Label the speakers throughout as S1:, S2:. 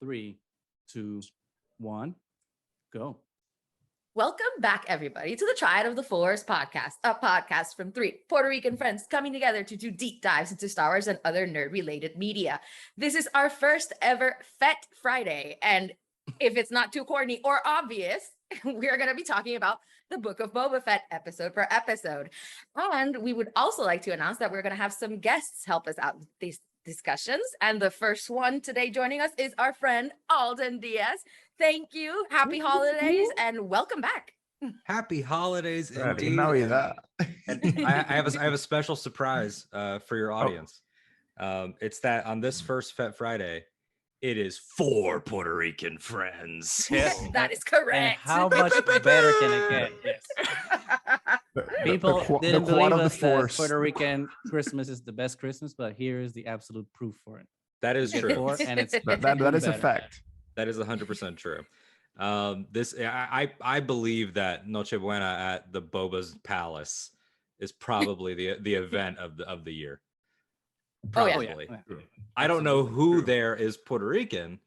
S1: 3, 2, 1, go.
S2: Welcome back, everybody, to the Triad of the Force podcast, a podcast from 3 Puerto Rican friends coming together to do deep dives into Star Wars and other nerd-related media. This is our first ever Fett Friday, and if it's not too corny or obvious, we are going to be talking about the Book of Boba Fett episode per episode. And we would also like to announce that we're going to have some guests help us out with these discussions. And the first one today joining us is our friend Alden Díaz. Thank you. Happy holidays and welcome back.
S3: Happy holidays
S4: Happy
S3: indeed.
S4: Navidad.
S3: And I have a special surprise for your audience. It's that on this first Fett Friday, it is 4 Puerto Rican friends.
S1: Yes.
S2: That is correct.
S1: And how much better can it get? Yes. People didn't believe us that Puerto Rican Christmas is the best Christmas, but here is the absolute proof for it.
S3: That is true.
S1: And it's
S4: that is a fact.
S3: That is 100% true. I believe that Noche Buena at the Boba's Palace is probably the event of the year. Probably.
S1: Oh, yeah.
S3: I don't know who there is Puerto Rican.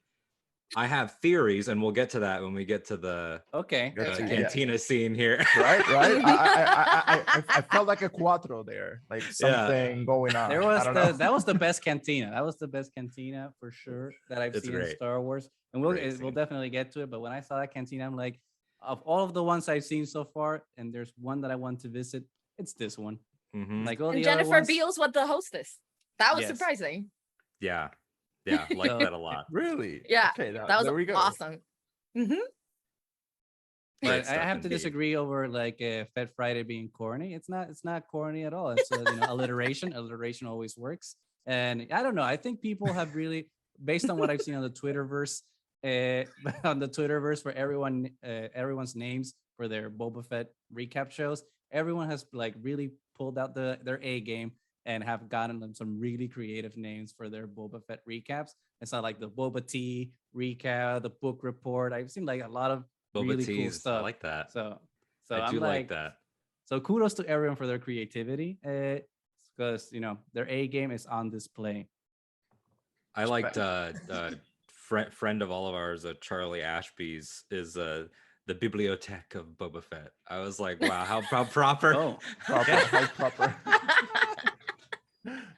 S3: I have theories, and we'll get to that when we get to the cantina scene here.
S4: Right. I felt like a cuatro there, like something going on.
S1: That was the best cantina. That was the best cantina for sure that I've seen in Star Wars, and we'll definitely get to it. But when I saw that cantina, I'm like, of all of the ones I've seen so far, and there's one that I want to visit, it's this one.
S3: Mm-hmm.
S1: Like all
S2: and
S1: the
S2: Jennifer
S1: other ones,
S2: Beals was the hostess. That was surprising.
S3: Yeah, like that a lot.
S4: Really?
S2: Yeah,
S4: okay,
S2: that was awesome. Mm-hmm.
S1: But I have to disagree over like Fett Friday being corny. It's not corny at all. It's alliteration. Alliteration always works. And I don't know. I think people have really, based on what I've seen on the Twitterverse, for everyone's names for their Boba Fett recap shows, everyone has like really pulled out their A game and have gotten them some really creative names for their Boba Fett recaps. It's not like the Boba Tea recap, the book report. I've seen like a lot of
S3: Boba
S1: really
S3: Teas,
S1: cool stuff.
S3: I like that.
S1: So
S3: I do like that.
S1: So kudos to everyone for their creativity, because their A game is on display.
S3: I liked friend of all of ours, Charlie Ashby's is the Bibliothèque of Boba Fett. I was like, wow, how proper.
S4: Proper.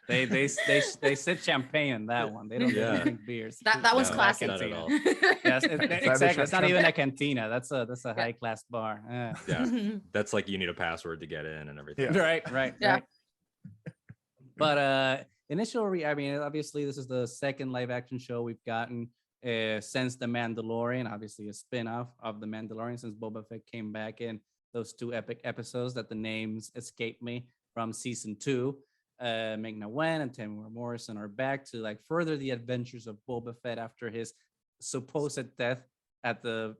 S1: They sip champagne in that one. They don't drink beers.
S2: That was classic.
S3: Not at all.
S1: Yes, exactly. It's not even a cantina. That's a high class bar.
S3: Yeah, that's like you need a password to get in and everything.
S1: Yeah. Right. But obviously this is the second live action show we've gotten since The Mandalorian. Obviously a spin-off of The Mandalorian since Boba Fett came back in those 2 epic episodes that the names escape me from season 2. Ming-Na Wen and Tamara Morrison are back to like further the adventures of Boba Fett after his supposed death at the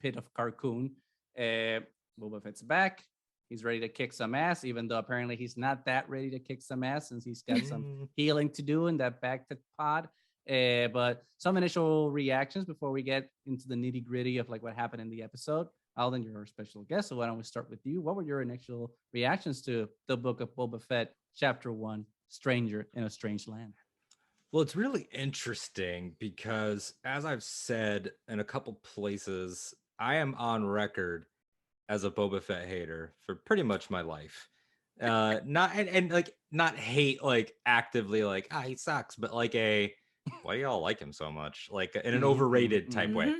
S1: pit of Carkoon. Boba Fett's back. He's ready to kick some ass, even though apparently he's not that ready to kick some ass since he's got some healing to do in that back to pod. But some initial reactions before we get into the nitty gritty of like what happened in the episode. Alden, you're our special guest, so why don't we start with you? What were your initial reactions to the Book of Boba Fett, Chapter 1, Stranger in a Strange Land?
S3: Well, it's really interesting because, as I've said in a couple places, I am on record as a Boba Fett hater for pretty much my life. Not hate like actively like he sucks, but like why do y'all like him so much? Like in an overrated type way.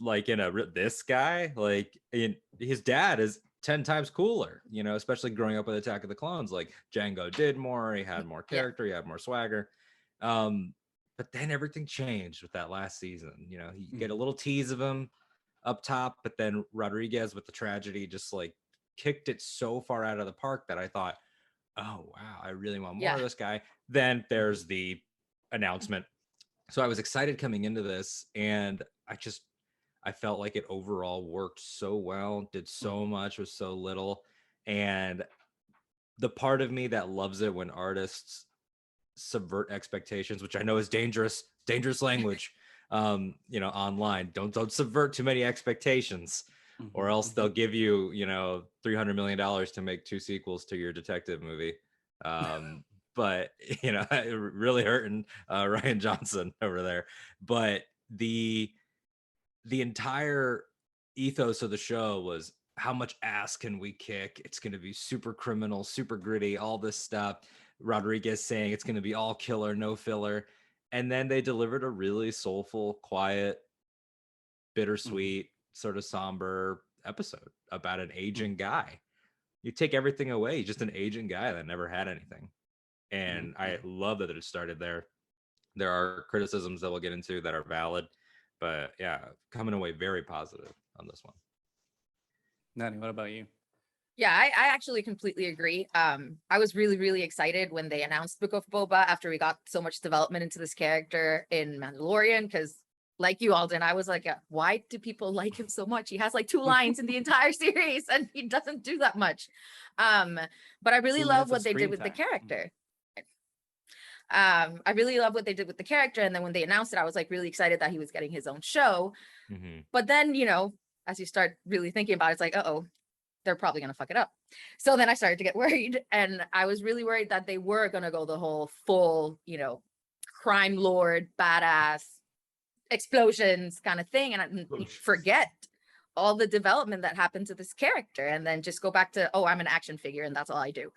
S3: Like this guy, like his dad is 10 times cooler, especially growing up with Attack of the Clones. Like Django did more, he had more character, he had more swagger. But then everything changed with that last season. You get a little tease of him up top, but then Rodriguez with the tragedy just like kicked it so far out of the park that I thought, oh wow, I really want more of this guy. Then there's the announcement. So I was excited coming into this, and I felt like it overall worked so well, did so much with so little. And the part of me that loves it when artists subvert expectations, which I know is dangerous language, online. Don't subvert too many expectations, or else they'll give you, $300 million to make 2 sequels to your detective movie. but really hurting Ryan Johnson over there. But the entire ethos of the show was, how much ass can we kick? It's going to be super criminal, super gritty, all this stuff. Rodriguez saying it's going to be all killer, no filler. And then they delivered a really soulful, quiet, bittersweet, sort of somber episode about an aging guy. You take everything away, just an aging guy that never had anything. And I love that it started there. There are criticisms that we'll get into that are valid, but yeah, coming away very positive on this one.
S1: Nani, what about you?
S2: Yeah, I actually completely agree. I was really, really excited when they announced Book of Boba after we got so much development into this character in Mandalorian, because like you, Alden, I was like, why do people like him so much? He has like 2 lines in the entire series and he doesn't do that much. But I really
S1: 2
S2: love
S1: minutes
S2: what
S1: of
S2: they did
S1: screen
S2: with the
S1: time.
S2: character. I really love what they did with the character. And then when they announced it, I was like really excited that he was getting his own show. But then, as you start really thinking about it, it's like, uh-oh, they're probably going to fuck it up. So then I started to get worried, and I was really worried that they were going to go the whole full, crime lord, badass, explosions kind of thing, and forget all the development that happened to this character, and then just go back to, oh, I'm an action figure and that's all I do.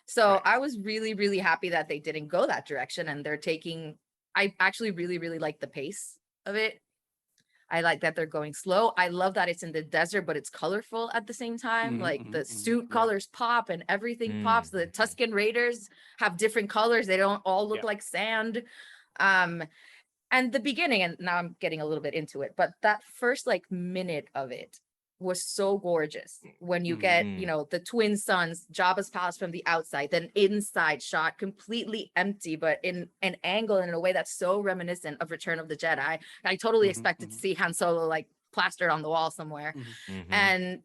S2: So
S1: Right.
S2: I was really, really happy that they didn't go that direction, and I actually really, really like the pace of it. I like that they're going slow. I love that it's in the desert, but it's colorful at the same time. Like the suit colors pop and everything pops. The Tusken Raiders have different colors. They don't all look like sand. And the beginning, and now I'm getting a little bit into it, but that first minute of it was so gorgeous when you get, the twin suns, Jabba's palace from the outside, then inside shot completely empty, but in an angle and in a way that's so reminiscent of Return of the Jedi. I totally expected to see Han Solo plastered on the wall somewhere. And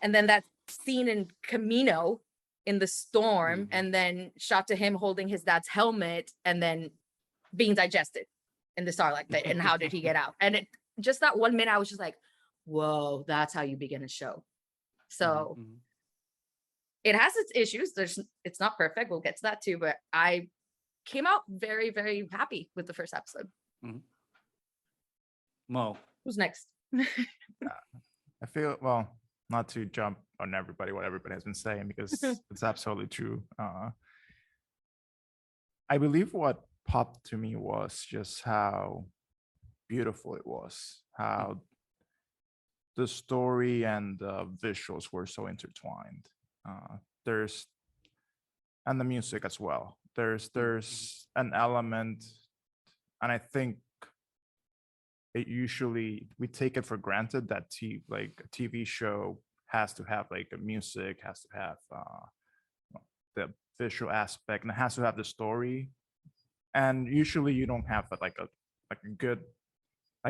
S2: then that scene in Camino in the storm, and then shot to him holding his dad's helmet and then being digested in the Sarlacc pit. And how did he get out? And just that 1 minute, I was just like, whoa, that's how you begin a show. So it has its issues. It's not perfect. We'll get to that too. But I came out very, very happy with the first episode.
S1: Mo,
S2: Who's next?
S4: I feel, well, not to jump on what everybody has been saying, because it's absolutely true. I believe what popped to me was just how beautiful it was, how the story and the visuals were so intertwined. And the music as well. There's an element, and I think it usually, we take it for granted that a TV show has to have a music, has to have the visual aspect, and it has to have the story. And usually you don't have a good,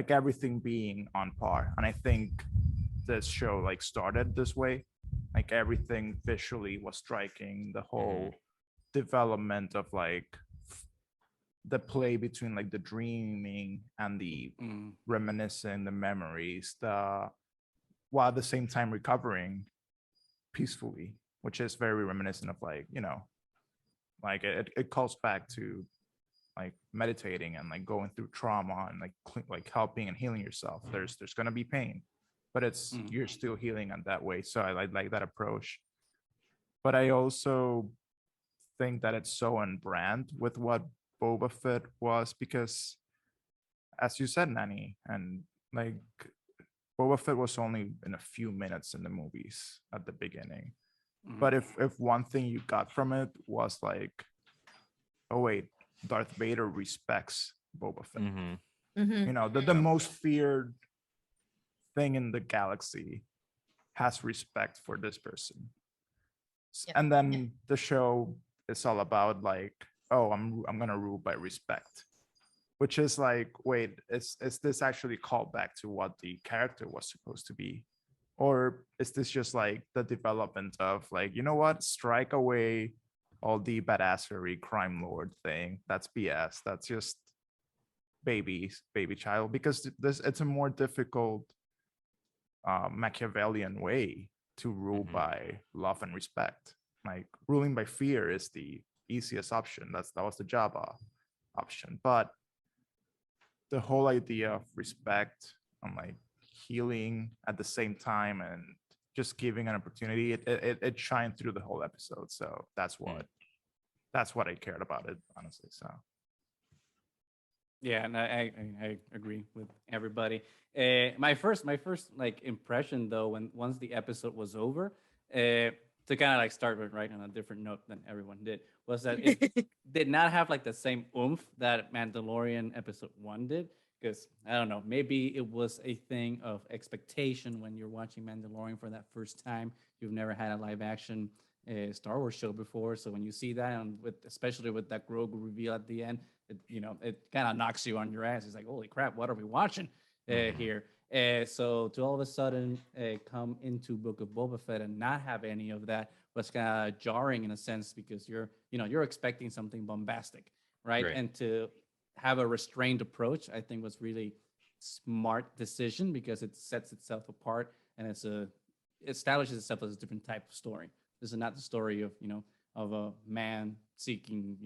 S4: everything being on par. And I think this show started this way. Everything visually was striking. The whole development of the play between the dreaming and the reminiscing, the memories, while at the same time recovering peacefully, which is very reminiscent of it calls back to meditating and going through trauma and helping and healing yourself. There's going to be pain, but it's you're still healing in that way. So I like that approach. But I also think that it's so on brand with what Boba Fett was, because as you said, Nani, and Boba Fett was only in a few minutes in the movies at the beginning. But if one thing you got from it was oh wait, Darth Vader respects Boba Fett. The most feared thing in the galaxy has respect for this person. And then the show is all about oh, I'm gonna rule by respect, which is wait, is this actually called back to what the character was supposed to be? Or is this just the development of you know what, strike away all the badassery crime lord thing? That's BS. That's just baby child, because it's a more difficult Machiavellian way to rule by love and respect. Ruling by fear is the easiest option. That was the Jabba option. But the whole idea of respect and like healing at the same time and just giving an opportunity, it shined through the whole episode. So that's what I cared about it, honestly. So
S1: Yeah, and I agree with everybody. My first like impression though, once the episode was over, to kind of like start with right on a different note than everyone did, was that it did not have like the same oomph that Mandalorian episode 1 did. Because I don't know, maybe it was a thing of expectation when you're watching Mandalorian for that first time. You've never had a live action Star Wars show before, so when you see that, and especially with that Grogu reveal at the end, it kind of knocks you on your ass. It's like, holy crap, what are we watching here? So to all of a sudden come into Book of Boba Fett and not have any of that was kind of jarring in a sense, because you're expecting something bombastic, right? And to have a restrained approach, I think was really smart decision, because it sets itself apart and it establishes itself as a different type of story. This is not the story of of a man seeking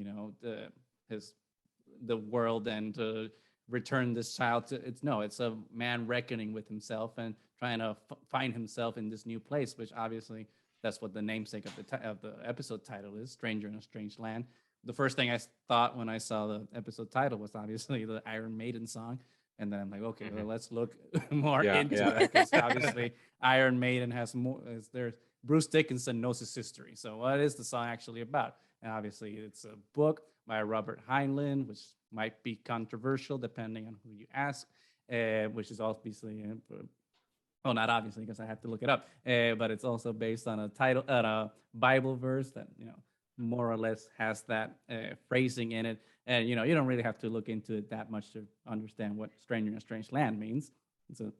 S1: the world and to return this child to it's a man reckoning with himself and trying to find himself in this new place, which obviously that's what the namesake of the episode title is, Stranger in a Strange Land. The first thing I thought when I saw the episode title was obviously the Iron Maiden song, and then I'm like, okay, well, let's look more into it, because obviously Iron Maiden has more. There's Bruce Dickinson knows his history, so what is the song actually about? And obviously, it's a book by Robert Heinlein, which might be controversial depending on who you ask, which is obviously, well, not obviously because I have to look it up, but it's also based on a Bible verse that more or less has that phrasing in it. And you don't really have to look into it that much to understand what stranger in a strange land means. It's a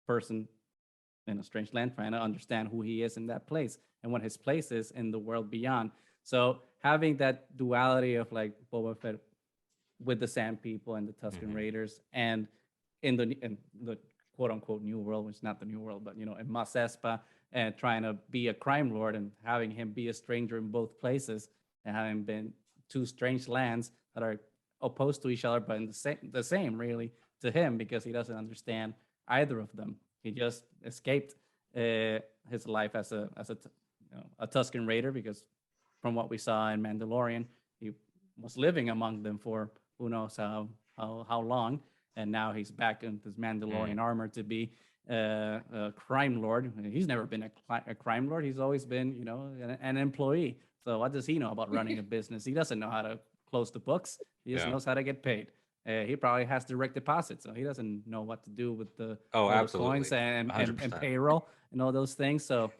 S1: person in a strange land trying to understand who he is in that place and what his place is in the world beyond. So having that duality of like Boba Fett with the Sand People and the Tusken Raiders, and in the quote unquote new world, which is not the new world, but in Mos Espa, and trying to be a crime lord and having him be a stranger in both places, and having been two strange lands that are opposed to each other, but in the same really to him, because he doesn't understand either of them. He just escaped his life as a Tusken Raider, because from what we saw in Mandalorian, he was living among them for who knows how long, and now he's back in his Mandalorian armor to be a crime lord. He's never been a crime lord. He's always been, an employee. So what does he know about running a business? He doesn't know how to close the books. He just knows how to get paid. He probably has direct deposit, so he doesn't know what to do with the coins and payroll and all those things. So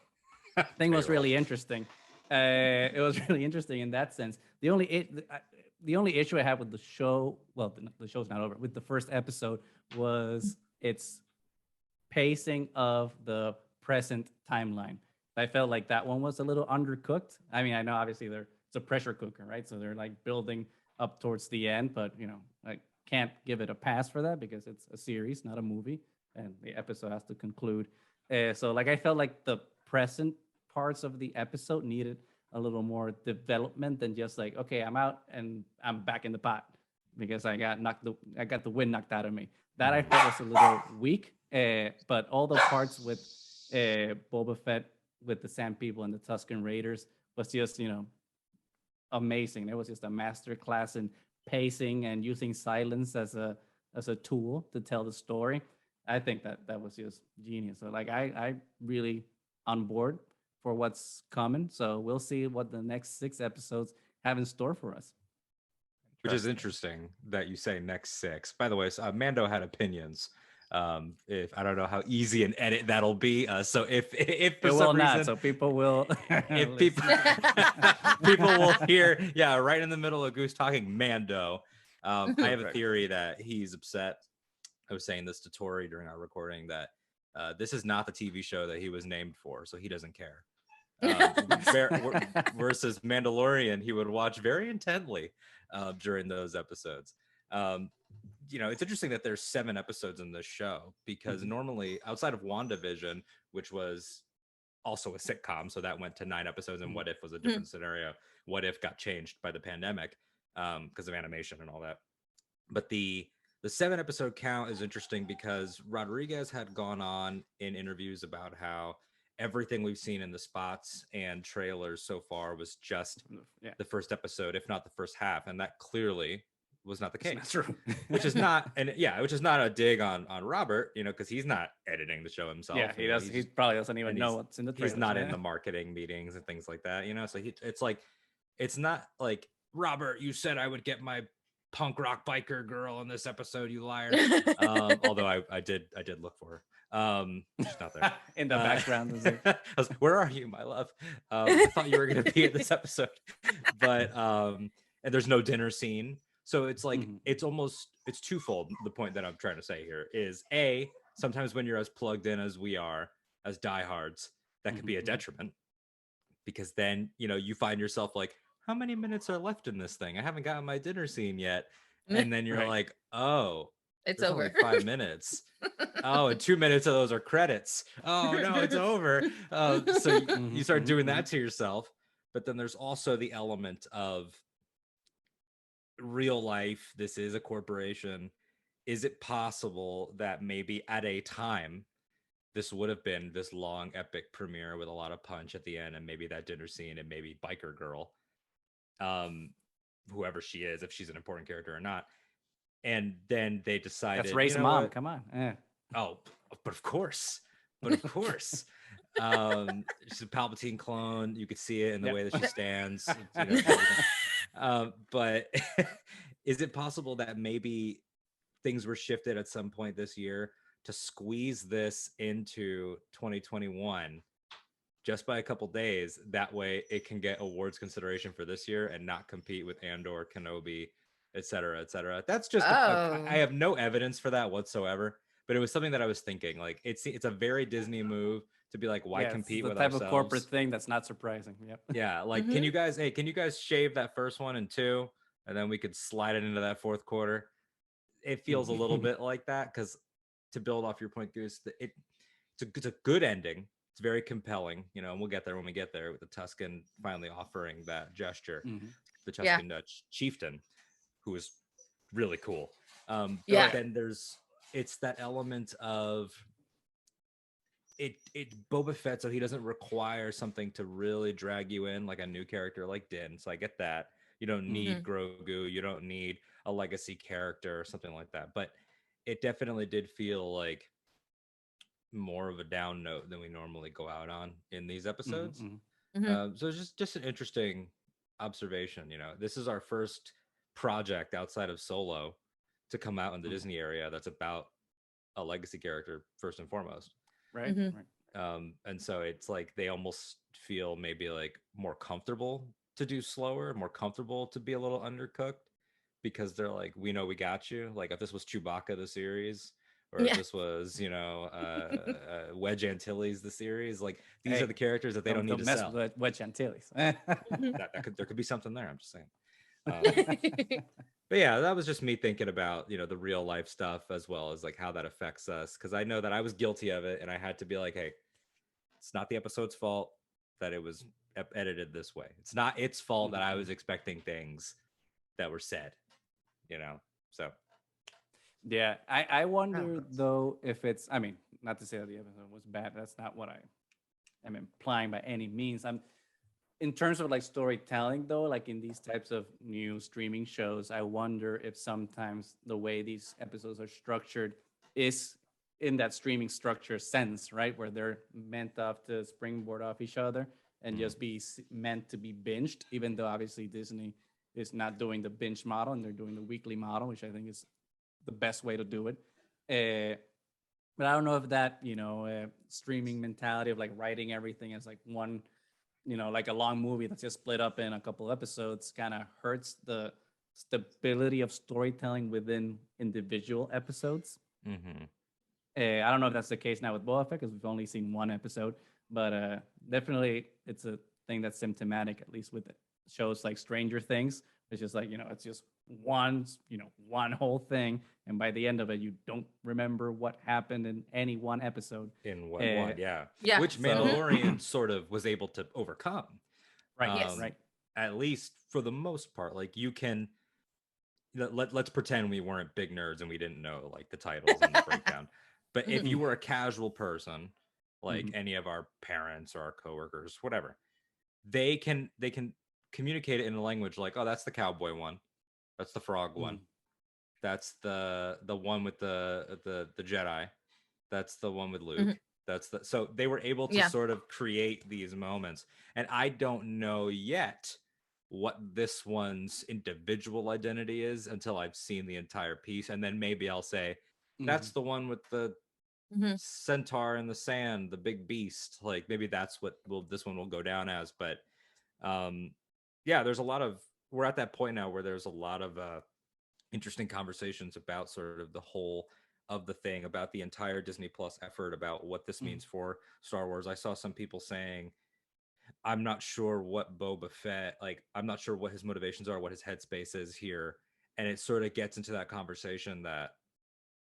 S1: I think it was really interesting. It was really interesting in that sense. The only issue I had with the show, well, the show's not over, with the first episode, was its pacing of the present timeline. I felt like that one was a little undercooked. I mean, I know obviously it's a pressure cooker, right? So they're like building up towards the end, but I can't give it a pass for that because it's a series, not a movie, and the episode has to conclude. So like I felt like the present parts of the episode needed a little more development than just like, okay, I'm out and I'm back in the pot because I got the wind knocked out of me. That I felt was a little weak. But all the parts with Boba Fett with the Sand People and the Tusken Raiders was just, amazing. It was just a master class in pacing and using silence as a tool to tell the story. I think that was just genius. So like I really on board for what's coming. So we'll see what the next 6 episodes have in store for us.
S3: Which is interesting that you say next 6. By the way, so, Mando had opinions. If I don't know how easy an edit that'll be. So if for some reason,
S1: so people will,
S3: if people will hear, right in the middle of Goose talking Mando. I have a theory that he's upset. I was saying this to Tori during our recording that this is not the TV show that he was named for, so he doesn't care. Versus Mandalorian, he would watch very intently during those episodes. It's interesting that there's 7 episodes in this show because normally outside of WandaVision, which was also a sitcom, so that went to 9 episodes, and What If was a different scenario. What If got changed by the pandemic because of animation and all that. But the 7-episode count is interesting because Rodriguez had gone on in interviews about how everything we've seen in the spots and trailers so far was just the first episode, if not the first half, and that clearly was not the case.
S1: That's true.
S3: Which is not, which is not a dig on Robert, because he's not editing the show himself.
S1: Yeah, he does. He probably doesn't even know what's in the trailer.
S3: He's not in the marketing meetings and things like that, so it's like, it's not like, Robert, you said I would get my punk rock biker girl in this episode, you liar. Although I did look for her. She's not there.
S1: In the background.
S3: I was, where are you, my love? I thought you were going to be in this episode. But, and there's no dinner scene. So it's like, it's twofold. The point that I'm trying to say here is sometimes when you're as plugged in as we are as diehards, that could be a detriment, because then, you find yourself like, how many minutes are left in this thing? I haven't gotten my dinner scene yet. And then you're like, oh,
S2: it's
S3: over.
S2: Only
S3: 5 minutes. Oh, and 2 minutes of those are credits. Oh no, it's over. So you start doing that to yourself. But then there's also the element of real life. This is a corporation. Is it possible that maybe at a time this would have been this long epic premiere with a lot of punch at the end, and maybe that dinner scene, and maybe biker girl, whoever she is, if she's an important character or not, and then they decided,
S1: that's Ray's mom. Come on.
S3: Oh, but of course. She's a Palpatine clone. You could see it in the way that she stands. But is it possible that maybe things were shifted at some point this year to squeeze this into 2021 just by a couple days? That way it can get awards consideration for this year and not compete with Andor, Kenobi, et cetera, et cetera. That's just, I have no evidence for that whatsoever, but it was something that I was thinking, like, it's a very Disney move to be like, why compete with ourselves?
S1: The type of corporate thing that's not surprising. Yep.
S3: Yeah. Like, can you guys shave that first one in 2, and then we could slide it into that 4th quarter? It feels a little bit like that, because to build off your point, Goose, it's a good ending. It's very compelling, and we'll get there when we get there, with the Tusken finally offering that gesture, the Tusken chieftain, who is really cool. But then it's that element of it Boba Fett, so he doesn't require something to really drag you in, like a new character like Din. So I get that. You don't need Grogu. You don't need a legacy character or something like that. But it definitely did feel like more of a down note than we normally go out on in these episodes. So it's just an interesting observation. This is our first project outside of Solo to come out in the Disney area that's about a legacy character first and foremost.
S1: Right.
S3: And so it's like they almost feel maybe like more comfortable to do slower, more comfortable to be a little undercooked, because they're like, we know we got you. Like, if this was Chewbacca the series, or if this was Wedge Antilles the series, like, these are the characters that they don't need to
S1: mess
S3: sell.
S1: with Wedge Antilles.
S3: There could be something there. I'm just saying. But yeah, that was just me thinking about, the real life stuff, as well as like how that affects us. Cause I know that I was guilty of it, and I had to be like, hey, it's not the episode's fault that it was edited this way. It's not its fault that I was expecting things that were said, so.
S1: Yeah. I wonder though, if it's, I mean, not to say that the episode was bad. That's not what I am implying by any means. In terms of like storytelling though, like in these types of new streaming shows, I wonder if sometimes the way these episodes are structured is in that streaming structure sense, right? Where they're meant to springboard off each other and just be meant to be binged, even though obviously Disney is not doing the binge model and they're doing the weekly model, which I think is the best way to do it. But I don't know if that, streaming mentality of like writing everything as like one, like a long movie that's just split up in a couple episodes, kind of hurts the stability of storytelling within individual episodes. I don't know if that's the case now with Boba Fett, because we've only seen one episode, but definitely it's a thing that's symptomatic, at least with shows like Stranger Things. It's just like, it's just one whole thing, and by the end of it, you don't remember what happened in any one episode.
S3: In one, yeah.
S2: Yeah.
S3: Which Mandalorian sort of was able to overcome.
S1: Right.
S2: Yes.
S1: Right.
S3: At least for the most part. Like you can let's pretend we weren't big nerds and we didn't know like the titles and the breakdown. But if you were a casual person, like any of our parents or our coworkers, whatever, they can communicate it in a language like, oh, that's the cowboy one, that's the frog one, that's the one with the Jedi, that's the one with Luke. That's the so they were able to sort of create these moments. And I don't know yet what this one's individual identity is until I've seen the entire piece. And then maybe I'll say, that's the one with the centaur in the sand, the big beast. Like maybe that's what this one will go down as. But yeah, there's a lot of, we're at that point now where there's a lot of interesting conversations about sort of the whole of the thing, about the entire Disney Plus effort, about what this means for Star Wars. I saw some people saying, I'm not sure what Boba Fett, like, I'm not sure what his motivations are, what his headspace is here. And it sort of gets into that conversation that,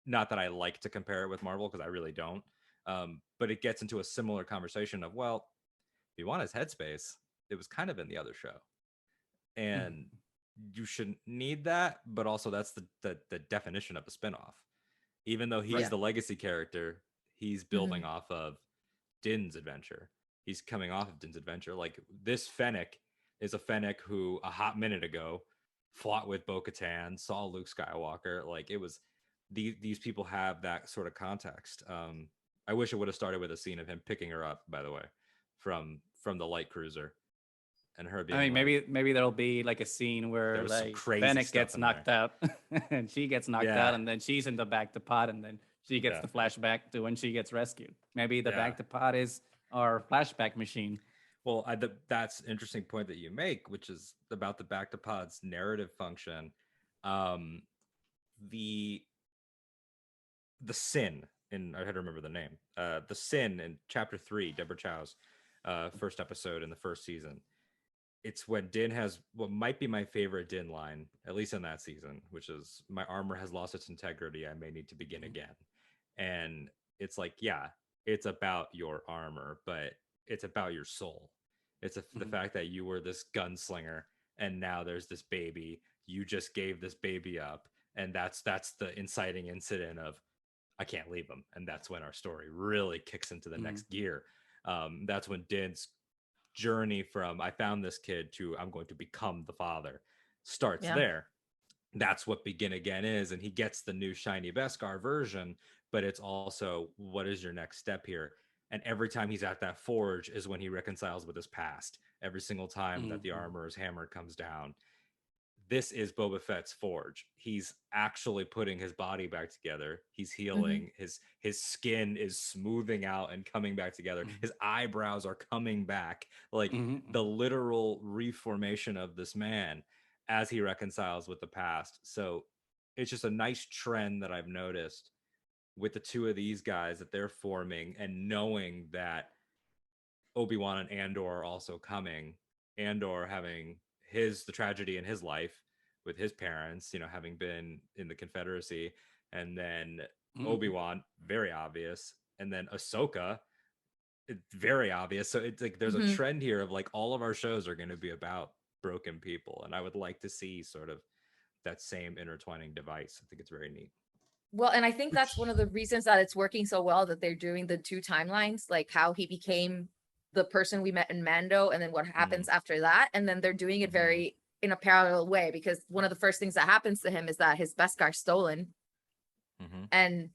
S3: not that I like to compare it with Marvel, because I really don't. But it gets into a similar conversation of, well, if you want his headspace, it was kind of in the other show. And you shouldn't need that. But also that's the definition of a spinoff. Even though he's the legacy character, he's building off of Din's adventure. He's coming off of Din's adventure. Like this Fennec is a Fennec who a hot minute ago fought with Bo-Katan, saw Luke Skywalker. Like it was, these people have that sort of context. I wish it would have started with a scene of him picking her up, by the way, from the light cruiser, and her being.
S1: I mean, maybe there'll be like a scene where like Fennec gets knocked out, and she gets knocked out, and then she's in the back to pod, and then she gets the flashback to when she gets rescued. Maybe the back to pod is our flashback machine.
S3: Well, that's an interesting point that you make, which is about the back to pod's narrative function. The sin in, I had to remember the name. The sin in chapter 3, Deborah Chow's first episode in the first season. It's when Din has what might be my favorite Din line, at least in that season, which is, my armor has lost its integrity. I may need to begin again. And it's like, yeah, it's about your armor, but it's about your soul. It's the fact that you were this gunslinger and now there's this baby. You just gave this baby up. And that's the inciting incident of, I can't leave him. And that's when our story really kicks into the next gear. That's when Din's journey from, I found this kid, to I'm going to become the father, starts there. That's what Begin Again is. And he gets the new shiny Beskar version, but it's also, what is your next step here? And every time he's at that forge is when he reconciles with his past. Every single time that the armorer's hammer comes down. This is Boba Fett's forge. He's actually putting his body back together. He's healing. His skin is smoothing out and coming back together. His eyebrows are coming back. Like the literal reformation of this man as he reconciles with the past. So it's just a nice trend that I've noticed with the two of these guys, that they're forming, and knowing that Obi-Wan and Andor are also coming. Andor having the tragedy in his life with his parents, having been in the Confederacy, and then Obi-Wan, very obvious, and then Ahsoka, very obvious. So it's like there's a trend here of like all of our shows are going to be about broken people, and I would like to see sort of that same intertwining device. I think it's very neat.
S2: Well, and I think that's one of the reasons that it's working so well, that they're doing the two timelines, like how he became the person we met in Mando, and then what happens after that. And then they're doing it very in a parallel way, because one of the first things that happens to him is that his Beskar stolen. And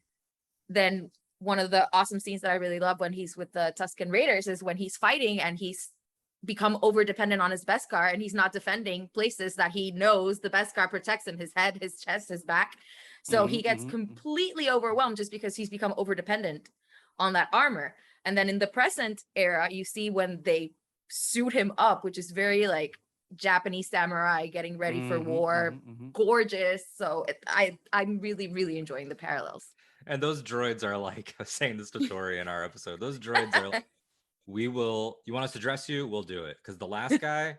S2: then one of the awesome scenes that I really love when he's with the Tusken Raiders is when he's fighting and he's become over dependent on his Beskar, and he's not defending places that he knows the Beskar protects him, his head, his chest, his back. So he gets completely overwhelmed just because he's become over dependent on that armor. And then in the present era, you see when they suit him up, which is very like Japanese samurai getting ready for war, gorgeous. So I'm really, really enjoying the parallels.
S3: And those droids are like, I was saying this to Tori in our episode, those droids are like, you want us to dress you? We'll do it. Because the last guy,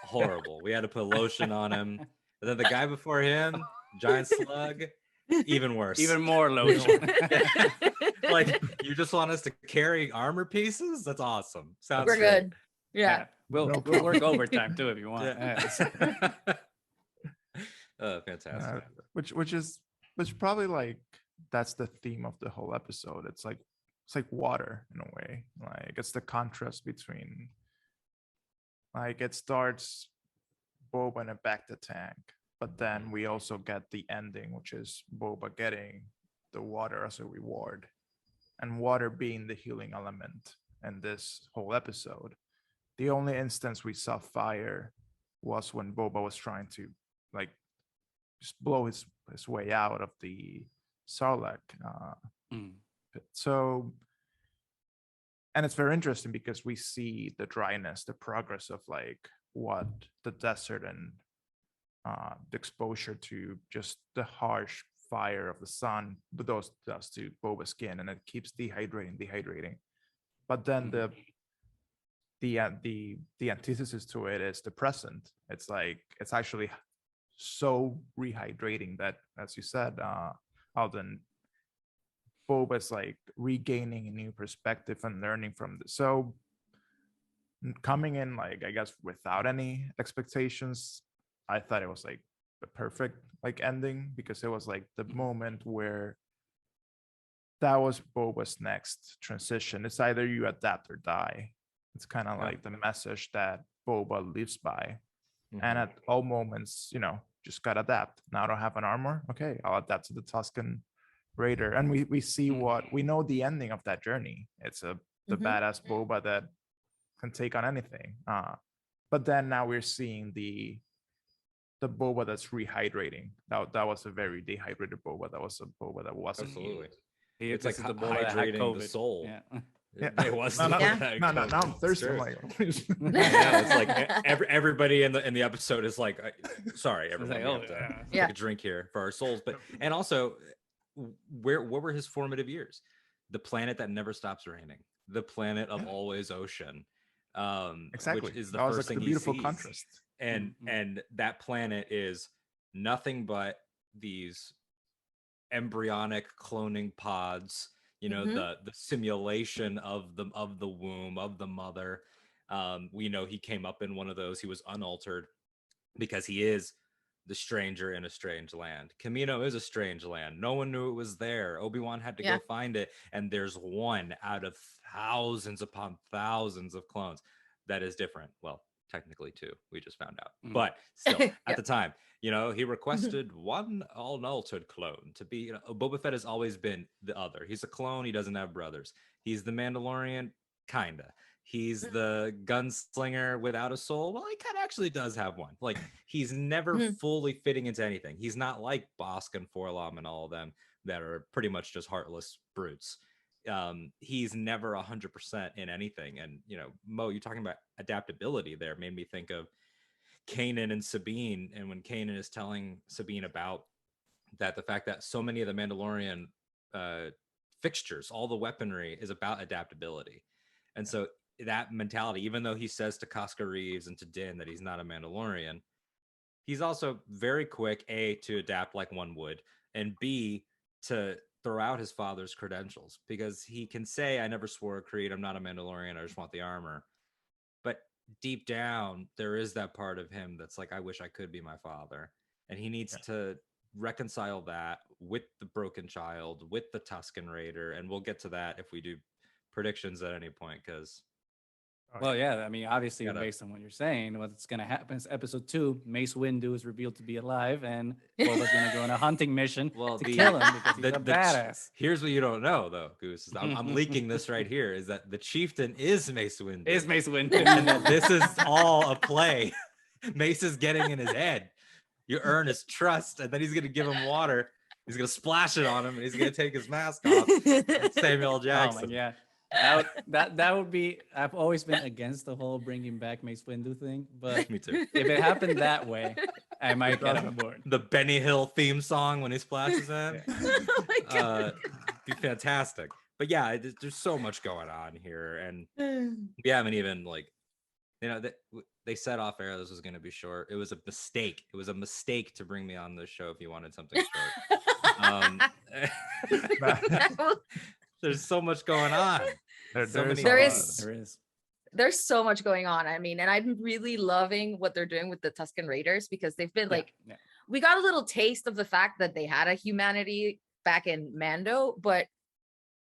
S3: horrible. We had to put lotion on him. And then the guy before him, giant slug, even worse.
S1: Even more lotion.
S3: Like, you just want us to carry armor pieces? That's awesome. Sounds
S2: We're
S3: great.
S2: good. Yeah.
S1: We'll work overtime too if you want.
S3: Yeah. Fantastic.
S4: Which probably like that's the theme of the whole episode. It's like water in a way. Like it's the contrast between, like, it starts Boba in a bacta tank, but then we also get the ending, which is Boba getting the water as a reward, and water being the healing element in this whole episode. The only instance we saw fire was when Boba was trying to like just blow his way out of the Sarlacc pit. So, and it's very interesting because we see the dryness, the progress of like what the desert and the exposure to just the harsh fire of the sun does to Boba's skin, and it keeps dehydrating. But then the antithesis to it is the present. It's like it's actually so rehydrating that, as you said, Alden, Boba's like regaining a new perspective and learning from this. So coming in, like, I guess without any expectations, I thought it was like the perfect like ending, because it was like the moment where that was Boba's next transition. It's either you adapt or die. It's kind of like the message that Boba lives by. And at all moments, just gotta adapt. Now I don't have an armor. Okay, I'll adapt to the Tusken Raider. And we see what we know, the ending of that journey. It's the badass Boba that can take on anything. But then now we're seeing the Boba that's rehydrating. That was a very dehydrated Boba. That was a Boba that wasn't.
S3: Absolutely.
S1: It's
S3: It's like
S1: the Boba that had
S3: hydrating the
S1: COVID.
S3: soul.
S1: Yeah.
S4: Yeah.
S3: It was
S4: No,
S3: not
S4: I'm thirsty. I'm like,
S3: yeah, it's like everybody in the episode is like, sorry, everybody,
S1: like,
S3: we have
S1: oh,
S3: to
S2: yeah.
S3: take a drink here for our souls. But and also, what were his formative years? The planet that never stops raining, the planet of always ocean,
S4: exactly.
S3: which is the
S4: That was
S3: first
S4: like
S3: thing
S4: the
S3: he
S4: beautiful
S3: sees.
S4: contrast.
S3: And that planet is nothing but these embryonic cloning pods, the simulation of the womb of the mother. We know he came up in one of those. He was unaltered because he is the stranger in a strange land. Camino is a strange land. No one knew it was there. Obi-Wan had to go find it, and there's one out of thousands upon thousands of clones that is different. Well, technically two, we just found out, but still at the time, he requested one unaltered clone to be. Boba Fett has always been the other. He's a clone. He doesn't have brothers. He's the Mandalorian, kinda. He's the gunslinger without a soul. Well, he kind of actually does have one. Like, he's never fully fitting into anything. He's not like Bosk and Forlom and all of them that are pretty much just heartless brutes. He's never 100% in anything. And Mo, you're talking about adaptability there, made me think of Kanan and Sabine. And when Kanan is telling Sabine about that, the fact that so many of the Mandalorian fixtures, all the weaponry, is about adaptability. And so that mentality, even though he says to Casca Reeves and to Din that he's not a Mandalorian, he's also very quick, A, to adapt like one would, and B, to throw out his father's credentials, because he can say, I never swore a creed, I'm not a Mandalorian, I just want the armor. But deep down, there is that part of him that's like, I wish I could be my father. And he needs to reconcile that with the broken child, with the Tusken Raider. And we'll get to that if we do predictions at any point, because
S1: Well, yeah, I mean, obviously, based on what you're saying, what's going to happen is episode 2, Mace Windu is revealed to be alive, and Boba's going to go on a hunting mission to kill him because he's a badass.
S3: Here's what you don't know, though, Goose. I'm leaking this right here, is that the chieftain is Mace Windu.
S1: Is Mace Windu.
S3: And that this is all a play. Mace is getting in his head. You earn his trust, and then he's going to give him water. He's going to splash it on him, and he's going to take his mask off. Samuel L. Jackson.
S1: Oh, my God. That would be. I've always been against the whole bringing back Mace Windu thing, but
S3: Me too.
S1: if it happened that way, I might get on board.
S3: The Benny Hill theme song when he splashes in,
S2: Oh my God.
S3: be fantastic. But yeah, there's so much going on here, and we haven't even like they said off air this was going to be short. It was a mistake. It was a mistake to bring me on this show if you wanted something short. There's so much going on.
S2: There is.
S1: There's
S2: so much going on. I mean, and I'm really loving what they're doing with the Tusken Raiders, because they've been we got a little taste of the fact that they had a humanity back in Mando, but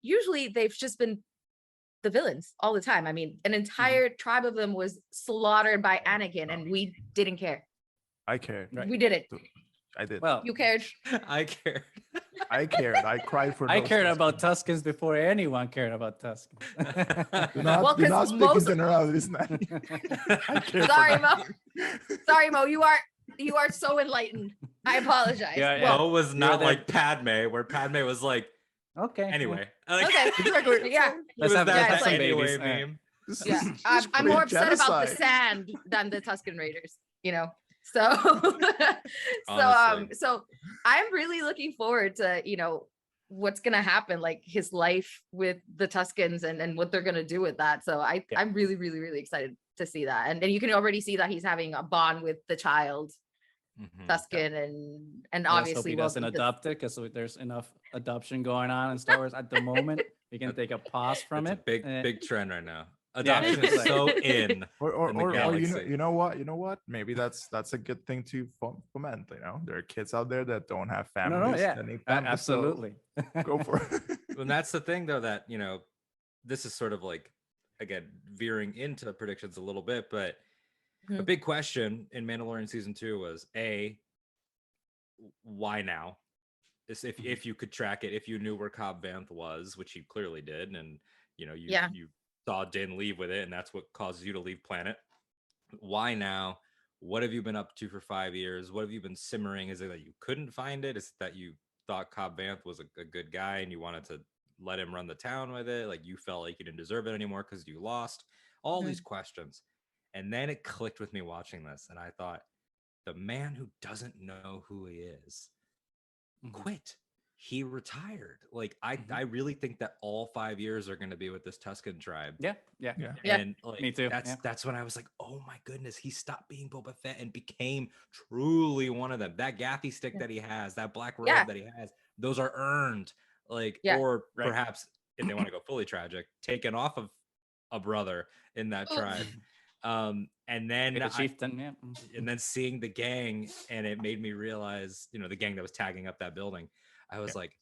S2: usually they've just been the villains all the time. I mean, an entire tribe of them was slaughtered by Anakin, and we didn't care.
S4: I cared.
S1: Right.
S2: We did it.
S4: I did.
S1: Well,
S2: You cared.
S3: I cared.
S4: I cared. I cried for.
S1: I
S4: those
S1: cared
S4: Tuskens.
S1: about Tuskens before anyone cared about Tuskens.
S4: Do not,
S2: Well,
S4: do not
S2: 'cause
S4: speak
S2: most-
S4: in generalities, Nani. I care
S2: Sorry,
S4: for
S2: Mo. Sorry, Mo. You are so enlightened. I apologize.
S1: Yeah, yeah.
S2: Well,
S3: Mo was not
S1: there.
S3: like Padme, where Padme was like,
S1: Okay.
S3: anyway. Like,
S2: okay.
S4: Exactly.
S2: Yeah.
S1: Let's
S3: it was
S1: have,
S3: that
S1: let's have
S2: it's
S1: some
S2: like-
S3: anyway
S1: babies.
S3: meme.
S4: This
S2: Yeah.
S4: is-
S2: I'm more
S4: great
S2: upset about the
S4: genocide.
S2: sand than the Tusken Raiders, So,
S3: Honestly.
S2: so I'm really looking forward to, what's going to happen, like his life with the Tuskens and what they're going to do with that. So I'm really, really, really excited to see that. And then you can already see that he's having a bond with the child
S3: Mhm.
S2: Tusken and
S1: Let's hope
S2: obviously
S1: he
S2: will
S1: doesn't
S2: be the-
S1: adopt it, because there's enough adoption going on in Star Wars at the moment. We can take a pause from
S3: It's
S1: it.
S3: a big,
S1: Eh,
S3: big trend right now.
S1: Yeah,
S3: Adoption
S1: it's
S3: is
S1: like-
S3: so in.
S4: Or
S3: in the
S4: you
S3: galaxy.
S4: know what? Maybe that's a good thing to foment. There are kids out there that don't have
S1: No,
S4: families.
S1: yeah,
S4: that need families, so
S1: absolutely.
S4: go for it.
S3: And that's the thing, though, that this is sort of like, again, veering into predictions a little bit, but a
S2: Mhm.
S3: big question in Mandalorian season 2 was why now? If you could track it, if you knew where Cobb Vanth was, which you clearly did, and you saw Din leave with it, and that's what causes you to leave planet. Why now? What have you been up to for 5 years? What have you been simmering? Is it that you couldn't find it? Is it that you thought Cobb Vanth was a good guy and you wanted to let him run the town with it? Like you felt like you didn't deserve it anymore because you lost? All these questions. And then it clicked with me watching this, and I thought, the man who doesn't know who he is quit. He retired. Like I really think that all 5 years are going to be with this Tusken tribe.
S1: Yeah.
S2: Yeah.
S3: And like,
S1: Me too,
S3: That's when I was like, oh my goodness, he stopped being Boba Fett and became truly one of them. That gaffy stick that he has, that black robe that he has, those are earned. Like, or perhaps if they want to go fully tragic, taken off of a brother in that tribe. And then
S1: The chieftain,
S3: and then seeing the gang, and it made me realize, the gang that was tagging up that building. I was like,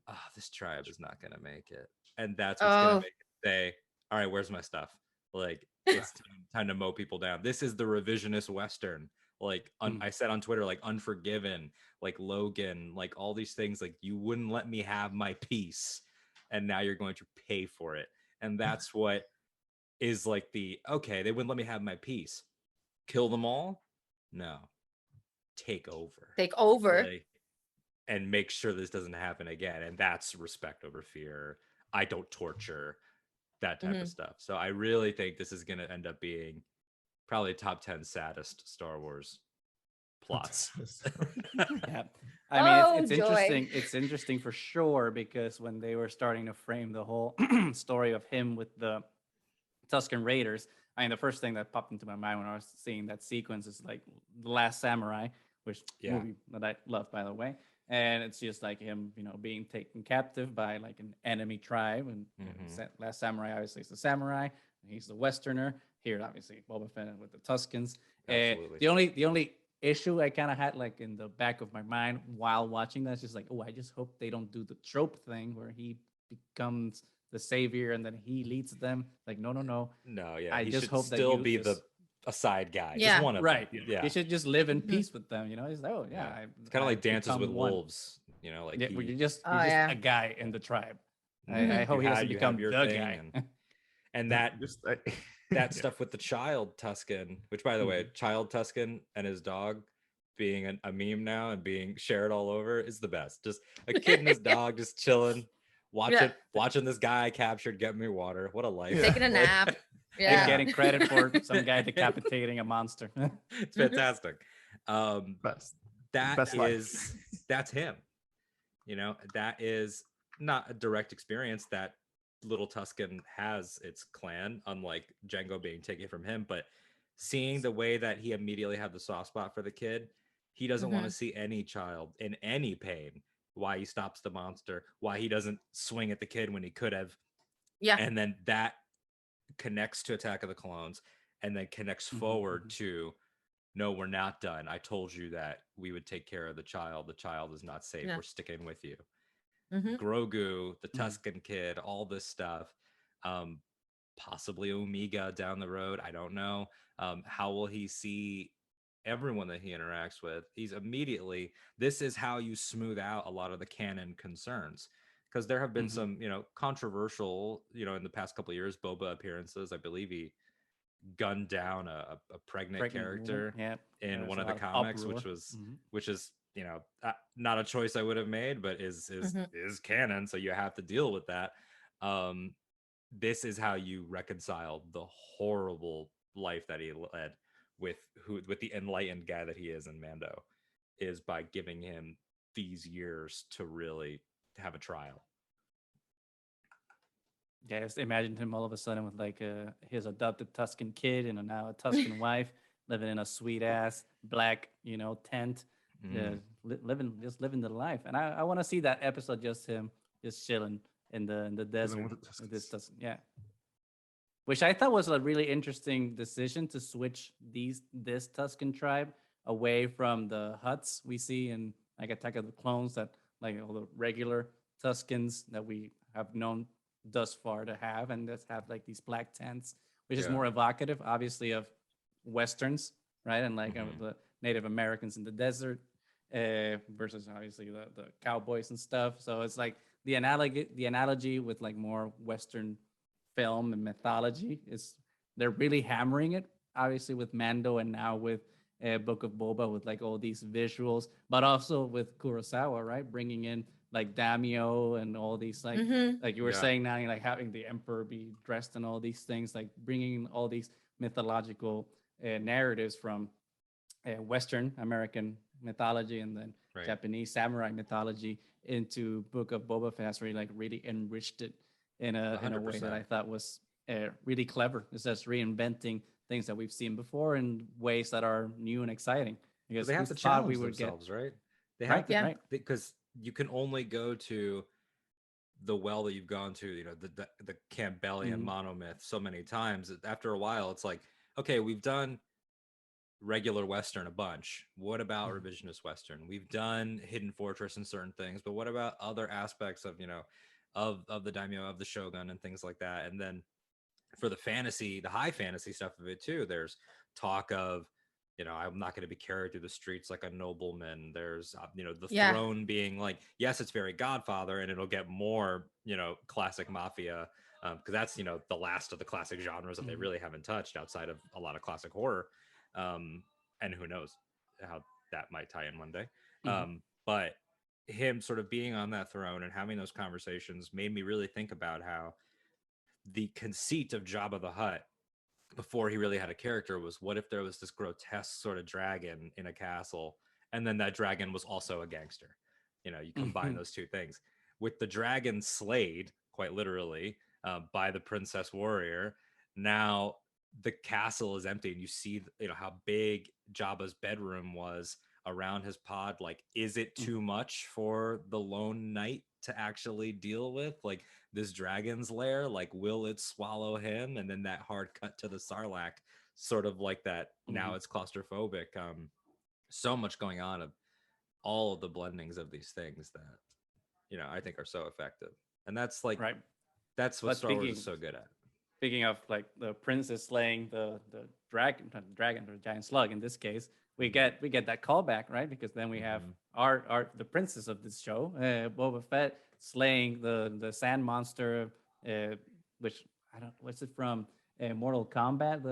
S3: oh, this tribe is not gonna make it. And that's what's gonna make it say, all right, where's my stuff? Like, it's time to mow people down. This is the revisionist Western. Like I said on Twitter, like Unforgiven, like Logan, like all these things, like you wouldn't let me have my peace, and now you're going to pay for it. And that's what is like they wouldn't let me have my peace. Kill them all? No. Take over. Like, and make sure this doesn't happen again. And that's respect over fear. I don't torture, that type of stuff. So I really think this is going to end up being probably top 10 saddest Star Wars plots.
S1: Yeah. I mean, it's
S2: joy.
S1: interesting. It's interesting for sure, because when they were starting to frame the whole story of him with the Tusken Raiders, I mean, the first thing that popped into my mind when I was seeing that sequence is like The Last Samurai, which movie that I love, by the way. And it's just like him, being taken captive by like an enemy tribe. And Last Samurai obviously is the samurai, and he's the Westerner. Here, obviously, Boba Fett with the Tuskens.
S3: Absolutely.
S1: The only issue I kind of had like in the back of my mind while watching that is just like, oh, I just hope they don't do the trope thing where he becomes the savior and then he leads them. Like, no.
S3: No, yeah.
S1: I
S3: he
S1: just
S3: should
S1: hope that
S3: still
S1: you
S3: be
S1: just-
S3: a side guy.
S2: Yeah.
S3: Just one of
S1: Right.
S3: them. Yeah.
S1: You should just live in peace with them. It's like, oh yeah.
S3: It's kind of like Dances
S1: become
S3: with
S1: one.
S3: Wolves. Like
S1: Yeah,
S3: he-
S1: you're just
S2: Oh,
S1: a guy in the tribe. I hope he doesn't become the guy.
S3: and that
S4: That
S3: stuff with the child Tusken, which by the way, child Tusken and his dog being a meme now and being shared all over is the best. Just a kid and his dog just chilling, watching this guy captured, get me water. What a life.
S2: Taking a nap.
S1: And getting credit for some guy decapitating a monster.
S3: It's fantastic.
S4: Best.
S3: That
S4: Best
S3: is that's him. That is not a direct experience that little Tusken has its clan, unlike Django being taken from him, but seeing the way that he immediately had the soft spot for the kid. He doesn't want to see any child in any pain. Why he stops the monster, why he doesn't swing at the kid when he could have.
S2: Yeah.
S3: And then that connects to Attack of the Clones, and then connects forward to, no, we're not done. I told you that we would take care of the child. The child is not safe.
S2: Yeah.
S3: We're sticking with you.
S2: Mm-hmm.
S3: Grogu, the Tuscan kid, all this stuff. Possibly Omega down the road. I don't know. How will he see everyone that he interacts with? He's immediately, this is how you smooth out a lot of the canon concerns. Because there have been some, controversial, in the past couple of years, Boba appearances. I believe he gunned down a pregnant character in one of the comics,
S1: uproar.
S3: which is not a choice I would have made, but is canon, so you have to deal with that. This is how you reconcile the horrible life that he led with the enlightened guy that he is in Mando, is by giving him these years to really have a trial.
S1: Yeah, just imagine him all of a sudden with like his adopted Tuscan kid and now a Tuscan wife living in a sweet ass black, tent, living the life. And I want to see that episode, just him just chilling in the desert with this Tuscan. Yeah, which I thought was a really interesting decision to switch this Tuscan tribe away from the Hutts we see in like Attack of the Clones, that like all the regular Tuscans that we have known thus far to have, and just have like these black tents, which is more evocative, obviously, of Westerns, right? And like the Native Americans in the desert versus obviously the cowboys and stuff. So it's like the analogy with like more Western film and mythology is, they're really hammering it, obviously with Mando and now with Book of Boba, with like all these visuals, but also with Kurosawa, right? Bringing in like Daimyo and all these like like you were saying, Nani, like having the emperor be dressed and all these things, like bringing all these mythological narratives from Western American mythology and then Japanese samurai mythology into Book of Boba Fett, has really enriched it in a way that I thought was really clever. It's just reinventing things that we've seen before in ways that are new and exciting. Because
S3: they have to challenge themselves, right? They have to, right? Because you can only go to the well that you've gone to, the Campbellian monomyth so many times. After a while, it's like, okay, we've done regular Western a bunch. What about revisionist Western? We've done Hidden Fortress and certain things, but what about other aspects of, of the daimyo, of the shogun and things like that? And then for the fantasy, the high fantasy stuff of it too, there's talk of, I'm not going to be carried through the streets like a nobleman. There's, the throne being like, yes, it's very Godfather, and it'll get more, classic mafia, because that's, the last of the classic genres that they really haven't touched outside of a lot of classic horror. And who knows how that might tie in one day. But him sort of being on that throne and having those conversations made me really think about how the conceit of Jabba the Hutt before he really had a character was, what if there was this grotesque sort of dragon in a castle, and then that dragon was also a gangster? You combine those two things with the dragon slayed quite literally by the princess warrior. Now the castle is empty, and you see how big Jabba's bedroom was around his pod. Like, is it too much for the lone knight to actually deal with? Like, this dragon's lair, like, will it swallow him? And then that hard cut to the Sarlacc, sort of like that. Now it's claustrophobic. So much going on, of all of the blendings of these things that I think are so effective. And that's like that's what Star Wars is so good at.
S1: Speaking of like the princess slaying the dragon or giant slug in this case, we get that callback, right? Because then we have the princess of this show, Boba Fett, slaying the sand monster, which what's it from? Mortal Kombat.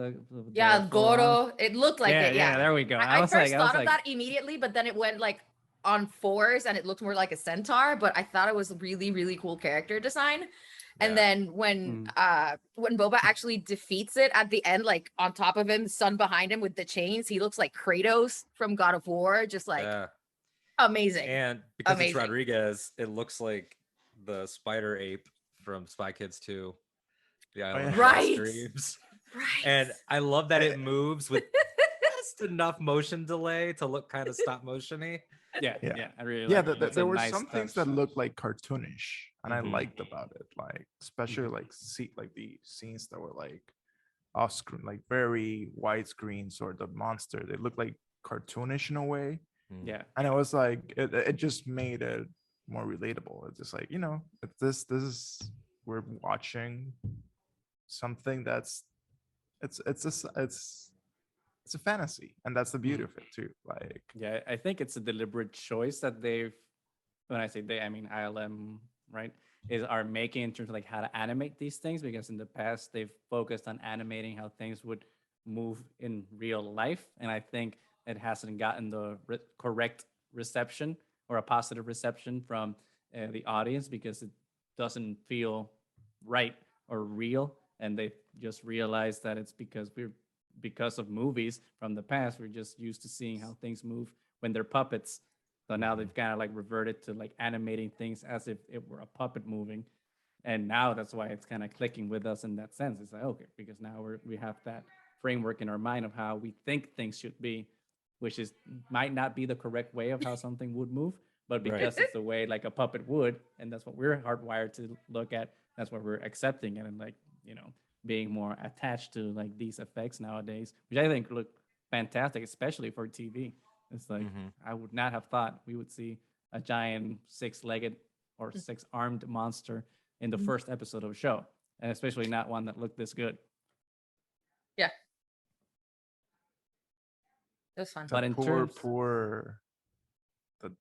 S2: Goro. It looked like it. Yeah,
S1: there we go.
S2: I first thought of that immediately, but then it went like on fours and it looked more like a centaur. But I thought it was a really, really cool character design. And then when Boba actually defeats it at the end, like on top of him, sun behind him with the chains, he looks like Kratos from God of War, just like amazing.
S3: And because it's Rodriguez, it looks like the spider ape from Spy Kids 2, the Island of Lost Dreams.
S2: Right.
S3: And I love that it moves with just enough motion delay to look kind of stop motiony.
S1: Yeah,
S4: Yeah.
S1: yeah, I really
S4: Yeah,
S1: like it. That's a
S4: there were
S1: nice
S4: some things
S1: touch.
S4: that looked like cartoonish, and I
S3: Mhm.
S4: liked about it. Like especially like the scenes that were like off screen, like very widescreens, or the monster. They looked like cartoonish in a way,
S1: Yeah,
S4: and it was like it just made it more relatable. It's just like, if this is, we're watching something that's it's a fantasy, and that's the beauty of it too. Like,
S1: yeah. I think it's a deliberate choice that they've. When I say they, I mean ILM, right? Are making in terms of like how to animate these things, because in the past they've focused on animating how things would move in real life, and I think it hasn't gotten the correct reception or a positive reception from the audience, because it doesn't feel right or real, and they just realized that it's because of movies from the past, we're just used to seeing how things move when they're puppets. So now they've kind of like reverted to like animating things as if it were a puppet moving. And now that's why it's kind of clicking with us in that sense. It's like, okay, because now we have that framework in our mind of how we think things should be, which is might not be the correct way of how something would move, but because it's the way like a puppet would, and that's what we're hardwired to look at, that's what we're accepting it, and like, being more attached to like these effects nowadays, which I think look fantastic, especially for TV. It's like I would not have thought we would see a giant six-legged or six-armed monster in the first episode of a show, and especially not one that looked this good.
S2: Yeah. It was fun.
S1: But in
S4: poor
S1: terms,
S4: the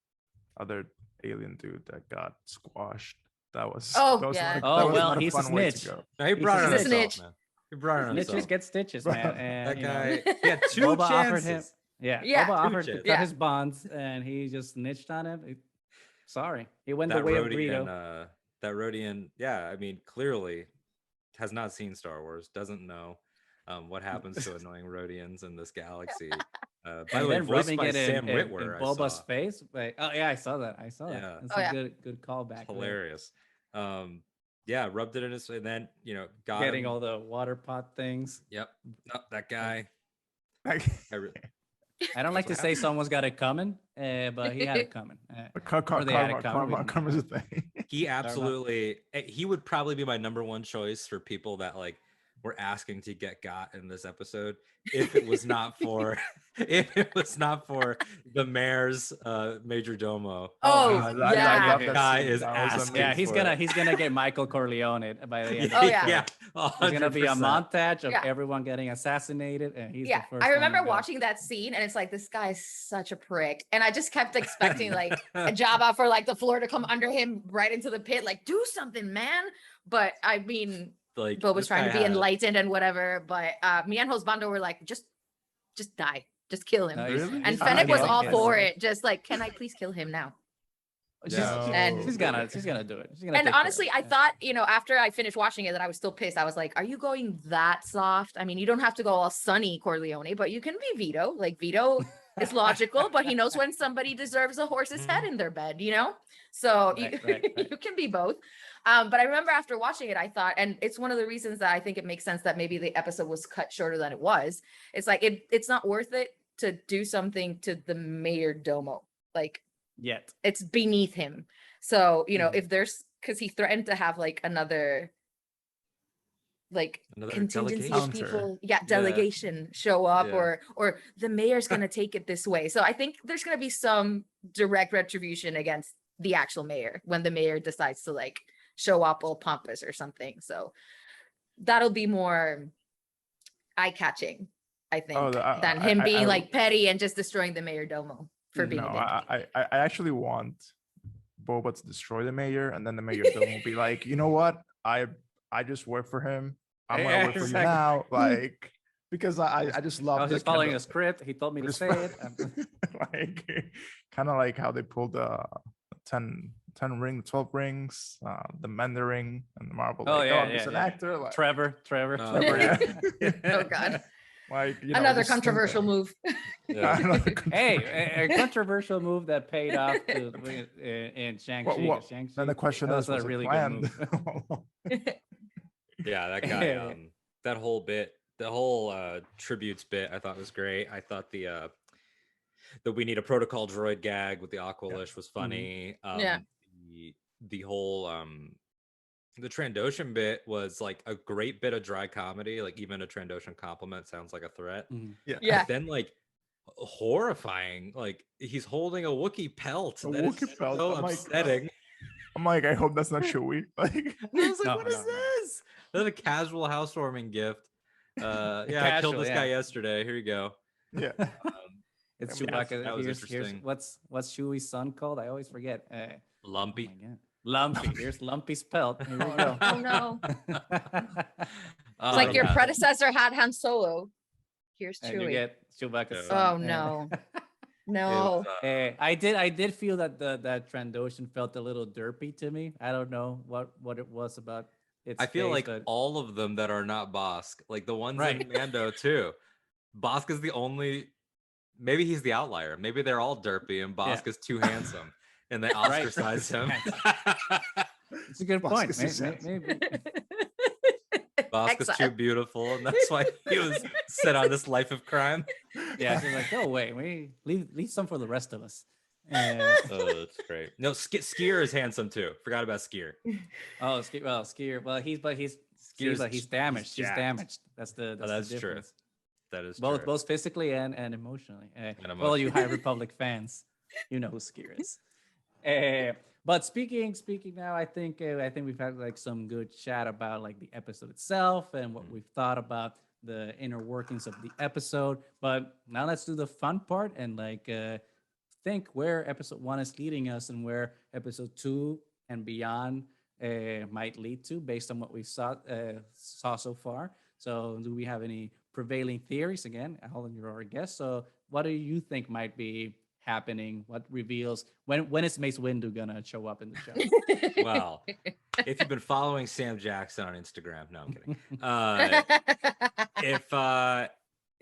S4: other alien dude that got squashed. That was
S2: yeah.
S4: that
S1: Oh,
S4: was
S1: well,
S4: not a
S1: he's a
S4: fun way to
S1: snitch.
S4: go.
S3: No, he brought it on
S2: He's a
S3: himself,
S2: snitch.
S3: man. He brought it on
S1: snitches
S3: himself.
S1: get stitches, man. And
S3: That
S1: you know,
S3: guy, he had two
S1: Boba offered
S3: chances.
S1: him. Yeah,
S2: Yeah.
S1: Boba offered to
S3: chances.
S1: cut
S2: Yeah.
S1: his bonds, and he just snitched on him. Sorry, he went the
S3: That
S1: way of
S3: Rhodian,
S1: Greedo.
S3: yeah, I mean, clearly has not seen Star Wars, doesn't know what happens to annoying Rhodians in this galaxy. By
S1: And
S3: the way,
S1: then
S3: voiced
S1: rubbing
S3: by
S1: it
S3: Sam
S1: in
S3: Witwer, I
S1: Boba's
S3: saw.
S1: face. Like, oh yeah, I saw that. I saw that.
S3: Yeah.
S1: That's
S2: Oh,
S1: a
S2: yeah.
S1: good callback. there.
S3: Hilarious. Yeah, rubbed it in his face, and then got
S1: Getting
S3: him.
S1: all the water pot things.
S3: Yep. No, that guy.
S4: Like,
S1: I don't like to say someone's got it coming, but he had it coming. Or they had it coming. we don't know.
S4: karma's a thing.
S3: He absolutely. He would probably be my number one choice for people that like were asking to get got in this episode, if it was not for the mayor's major domo.
S2: Oh,
S4: I
S2: yeah.
S4: love
S1: That
S4: that
S3: guy
S4: scene.
S3: is
S4: That was
S3: asking.
S1: Yeah,
S4: amazing.
S1: he's gonna get Michael Corleone by the end.
S2: Oh,
S1: of the
S2: yeah.
S1: show. There's gonna be a
S3: 100%.
S1: montage of
S2: Yeah.
S1: everyone getting assassinated, and he's
S2: Yeah,
S1: the first
S2: I
S1: one to
S2: remember
S1: go.
S2: watching that scene, and it's like, this guy is such a prick, and I just kept expecting like a job out for like the floor to come under him right into the pit, like do something, man. But I mean,
S3: Like
S2: Boba's
S3: this
S2: trying
S3: guy
S2: to be
S3: had-
S2: enlightened and whatever, but me and Hosbando were like, just die, just kill him.
S1: No,
S4: Really?
S2: And
S4: I
S2: Fennec was
S4: love
S2: all
S4: his-
S2: for it, just like, can I please kill him now?
S1: She's,
S2: And-
S1: she's gonna do it. She's gonna
S2: And
S1: take care of
S2: honestly,
S1: it.
S2: I
S1: Yeah.
S2: thought, after I finished watching it, that I was still pissed. I was like, are you going that soft? I mean, you don't have to go all Sonny Corleone, but you can be Vito. Like, Vito is logical, but he knows when somebody deserves a horse's head in their bed, So
S1: Right.
S2: you can be both. But I remember after watching it, I thought, and it's one of the reasons that I think it makes sense that maybe the episode was cut shorter than it was. It's like, it's not worth it to do something to the mayor domo. Like,
S1: Yet.
S2: it's beneath him. So,
S1: Mhm.
S2: if there's, because he threatened to have like another contingency
S3: delegation.
S2: of people, delegation show up,
S3: Yeah.
S2: or the mayor's gonna take it this way. So I think there's gonna be some direct retribution against the actual mayor when the mayor decides to like show up all pompous or something. So that'll be more eye-catching, I think, than him being like petty and just destroying the mayor domo for being
S4: No,
S2: a dick.
S4: I actually want Boba to destroy the mayor, and then the mayor will be like, you know what? I just work for him. I'm gonna
S1: Yeah,
S4: work for
S1: exactly.
S4: you now, like, because I just love.
S1: I was just following a script. He told me to
S4: just
S1: say it.
S4: like, kind of like how they pulled the 10 ring, 12 rings, the Mender ring, and the marble.
S1: Oh,
S4: like,
S1: yeah,
S4: I'm just an actor. Like,
S1: Trevor.
S2: Oh, God.
S4: Like,
S2: Another
S4: just think
S2: controversial
S4: that-
S2: move.
S3: Yeah.
S4: Another
S1: Hey, a controversial move that paid off in Shang-Chi.
S4: What-
S1: Shang-Chi.
S4: Then the question
S1: that
S4: is,
S1: was
S4: was
S1: a
S4: it
S1: really good
S4: planned?
S1: move.
S3: Yeah, that guy. That whole bit The whole tributes bit I thought was great. I thought the we need a protocol droid gag with the Aqualish was funny.
S2: Yeah.
S3: The whole the Trandoshan bit was like a great bit of dry comedy. Like even a Trandoshan compliment sounds like a threat.
S2: Yeah.
S3: But then like horrifying. Like he's holding a Wookiee pelt.
S4: A
S3: That is
S4: Wookiee pelt,
S3: so
S4: I'm like,
S3: upsetting.
S4: I'm like, I hope that's not Chewie. Like,
S3: I was like,
S1: No,
S3: what is
S1: no.
S3: this? That's a casual housewarming gift. Yeah, I killed
S1: Casual,
S3: this
S1: yeah.
S3: guy yesterday. Here you go.
S4: yeah.
S1: It's
S4: I mean,
S1: Chewbacca.
S3: that was
S1: Here's
S3: interesting.
S1: what's Chewie's son called? I always forget. Oh
S3: Lumpy.
S1: my God. Lumpy. Here's Lumpy's pelt. Here we go.
S2: Oh no.
S3: Oh,
S2: It's like your
S3: yeah.
S2: predecessor had Han Solo. Here's
S1: And you
S2: Chewie.
S1: get Chewbacca's
S3: Yeah.
S2: Oh
S1: son.
S2: no.
S3: It
S2: No.
S3: was,
S1: I did feel that that Trandoshan felt a little derpy to me. I don't know what it was about its
S3: I feel
S1: face,
S3: like
S1: but
S3: all of them that are not Bosk, like the ones
S1: Right.
S3: in Mando too. Bosk is the only. Maybe he's the outlier. Maybe they're all derpy and Bosk is too handsome, and they
S1: Right.
S3: ostracize him.
S1: it's a good point.
S4: Bosk is just
S1: Maybe.
S3: Bosk is too
S2: Exile.
S3: beautiful, and that's why he was set on this life of crime.
S1: Yeah, she's like, oh wait, we leave some for the rest of us.
S3: Oh, that's great. No, Skier is handsome too. Forgot about Skier.
S1: Skier. Well, he's
S3: Skier's
S1: damaged. He's
S3: jacked.
S1: damaged. That's the
S3: That's
S1: the
S3: true.
S1: difference.
S3: That is
S1: Both
S3: true.
S1: both physically and emotionally.
S3: And
S1: Well, you
S3: emotionally.
S1: High Republic fans, you know who Skier is. But speaking now, I think we've had like some good chat about like the episode itself and what we've thought about the inner workings of the episode. But now let's do the fun part and like think where episode 1 is leading us and where episode 2 and beyond might lead to based on what we saw so far. So do we have any prevailing theories? Again, Alden, you're our guest. So what do you think might be happening? What reveals when is Mace Windu gonna show up in the show?
S3: Well, if you've been following Sam Jackson on Instagram, no, I'm kidding.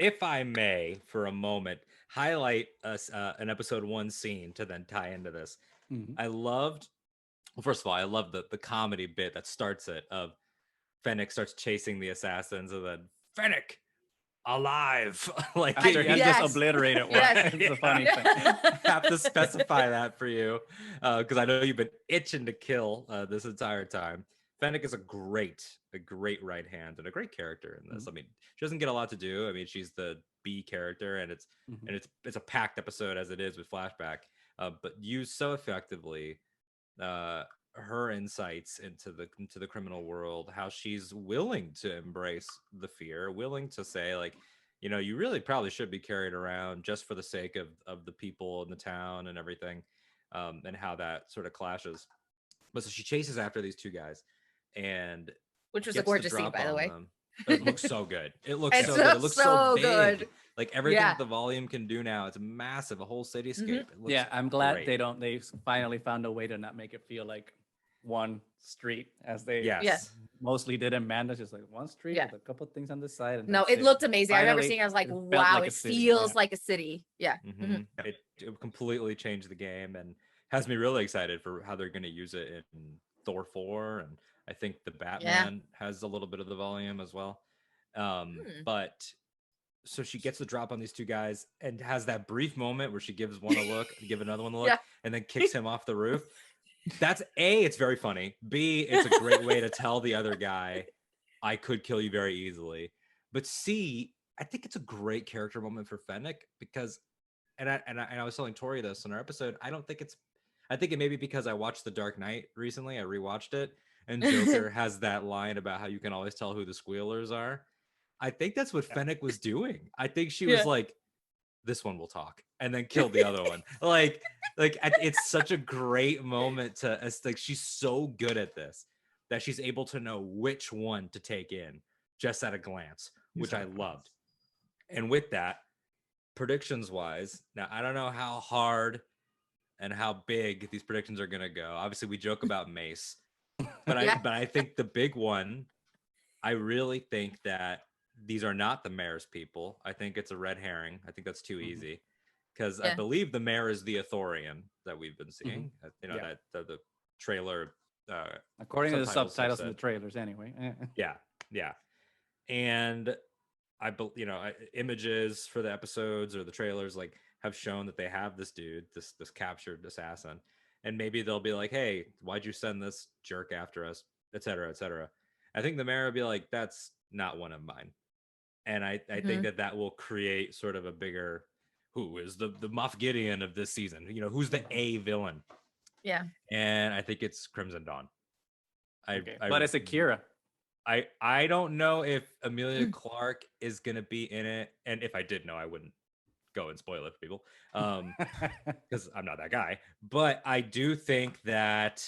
S3: If I may, for a moment, highlight an episode 1 scene to then tie into this.
S1: Mhm.
S3: I loved. Well, first of all, I love the comedy bit that starts it of Fennec starts chasing the assassins, and then Fennec alive. Like
S1: After he
S2: Yes.
S1: just obliterated one.
S2: Yes.
S1: It's a funny thing.
S3: have to specify that for you because I know you've been itching to kill this entire time. Fennec is a great right hand and a great character in this. I mean, she doesn't get a lot to do. I mean, she's the B character, and it's a packed episode as it is with flashback, but used so effectively. Her insights into the criminal world, how she's willing to embrace the fear, willing to say like, you know, you really probably should be carried around just for the sake of the people in the town and everything, and how that sort of clashes. But so she chases after these two guys, and
S2: Which was a
S3: gets the
S2: gorgeous scene,
S3: drop
S2: by the
S3: on
S2: way.
S3: them. It looks so good. It looks
S2: It
S3: so good. It
S2: looks
S3: looks
S2: so
S3: so big.
S2: good.
S3: Like everything
S2: Yeah.
S3: the volume can do now, it's massive. A whole cityscape. It looks
S1: Yeah, I'm glad
S3: great.
S1: they finally found a way to not make it feel like one street as they
S3: Yes.
S2: Yes.
S1: mostly did in Manda, just like one street
S2: Yeah.
S1: with a couple things on the side. And
S2: No,
S1: that's
S2: it looked amazing. I remember
S1: Finally,
S2: seeing. I was like,
S1: it felt
S2: "Wow,
S1: like a
S2: it
S1: city,
S2: feels
S1: yeah.
S2: like a city." Yeah.
S3: Mhm. It completely changed the game and has me really excited for how they're going to use it in Thor 4, and I think the Batman has a little bit of the volume as well. But so she gets the drop on these two guys and has that brief moment where she gives one a look, give another one a look,
S2: Yeah.
S3: and then kicks him off the roof. That's A, it's very funny. B, it's a great way to tell the other guy, I could kill you very easily. But C, I think it's a great character moment for Fennec because, and I was telling Tori this in our episode, I think it may be because I watched The Dark Knight recently. I rewatched it, and Joker has that line about how you can always tell who the squealers are. I think that's what Fennec was doing. I think she was like, this one will talk, and then killed the other one. Like it's such a great moment to, it's like she's so good at this that she's able to know which one to take in just at a glance, which I loved. And with that, predictions wise, now I don't know how hard and how big these predictions are going to go. Obviously, we joke about Mace, but I think the big one, I really think that these are not the mayor's people. I think it's a red herring. I think that's too easy because I believe the mayor is the Ithorian that we've been seeing. You know, that the trailer.
S1: According to the
S3: subtitles have
S1: subtitles in
S3: said.
S1: the trailers, anyway.
S3: Yeah. And images for the episodes or the trailers like have shown that they have this dude, this captured assassin, and maybe they'll be like, hey, why'd you send this jerk after us, etc., etc. I think the mayor will be like, that's not one of mine. And I think that will create sort of a bigger, who is the Moff Gideon of this season, who's the A villain.
S2: Yeah.
S3: And I think it's Crimson Dawn.
S1: But it's Akira.
S3: I don't know if Emilia Clarke is gonna be in it, and if I did know, I wouldn't go and spoil it for people, because I'm not that guy. But I do think that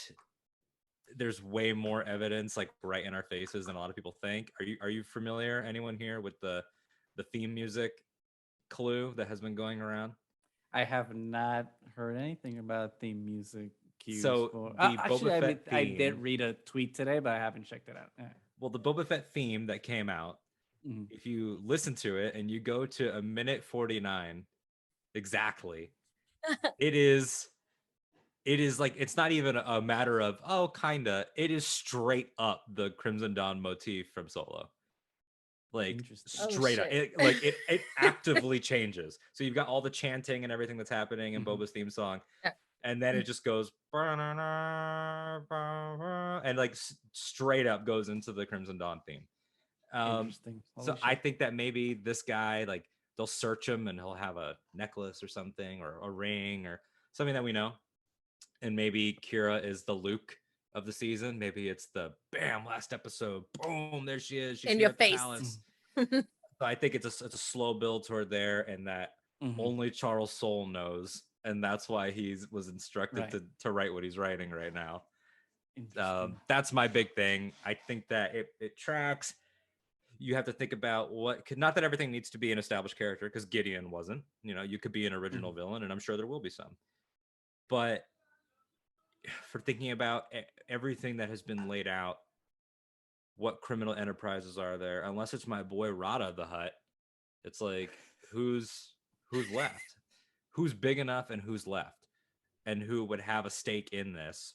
S3: there's way more evidence like right in our faces than a lot of people think. Are you familiar, anyone here, with the theme music clue that has been going around?
S1: I have not heard anything about theme music cues.
S3: So
S1: actually,
S3: Boba Fett
S1: I
S3: theme,
S1: did read a tweet today, but I haven't checked it out.
S3: well, the Boba Fett theme that came out, if you listen to it and you go to a minute 49 exactly, it is like, it's not even a matter of kinda, it is straight up the Crimson Dawn motif from Solo. Like straight up, it actively changes. So you've got all the chanting and everything that's happening in Boba's theme song, and then it just goes and like straight up goes into the Crimson Dawn theme.
S1: Interesting.
S3: So I think that maybe this guy, like, they'll search him and he'll have a necklace or something, or a ring or something that we know. And maybe Kira is the Luke of the season. Maybe it's the bam, last episode, boom, there she is. She's
S2: in
S3: here
S2: your
S3: at the
S2: face.
S3: palace. So I think it's a slow build toward there, and that only Charles Soule knows, and that's why he was instructed to write what he's writing right now. That's my big thing. I think that it tracks. You have to think about not that everything needs to be an established character, because Gideon wasn't. You could be an original villain, and I'm sure there will be some. But for thinking about everything that has been laid out, what criminal enterprises are there? Unless it's my boy Rada the Hutt, it's like, who's left? Who's big enough and who's left? And who would have a stake in this?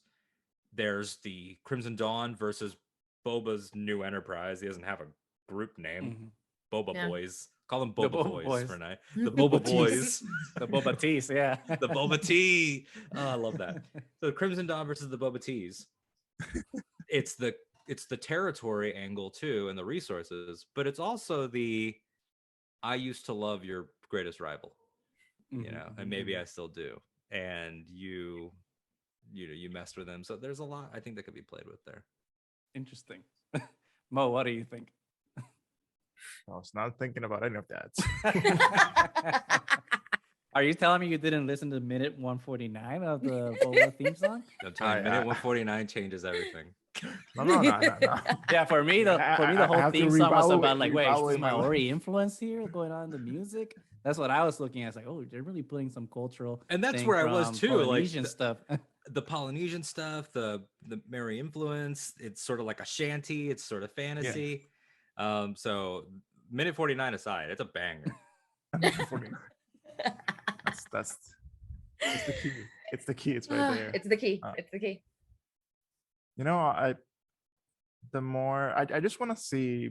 S3: There's the Crimson Dawn versus Boba's new enterprise. He doesn't have a group name. Boba Boys. Call them Boba Boys for now. The Boba Boys.
S1: The Boba Tees, yeah.
S3: The Boba Tea. Oh, I love that. So Crimson Dawn versus the Boba Tees. It's the territory angle too, and the resources, but it's also I used to love your greatest rival, and maybe I still do. And you messed with him. So there's a lot I think that could be played with there.
S1: Interesting. Mo, what do you think?
S4: I was not thinking about any of that.
S1: Are you telling me you didn't listen to minute 149 of the Boba theme song?
S3: Don't tell me, minute 149 changes everything.
S4: No.
S1: Yeah, for me the whole theme song was about like, wait, is
S4: my
S1: Maori influence here going on in the music? That's what I was looking at. It's like, oh, they're really putting some cultural,
S3: and that's where I was too.
S1: Polynesian
S3: like
S1: stuff.
S3: The Polynesian stuff, the Maori influence. It's sort of like a shanty. It's sort of fantasy. Yeah. So minute 49 aside, it's a banger.
S4: That's the key. It's the key. It's right there.
S2: It's the key. It's the key.
S4: I just want to see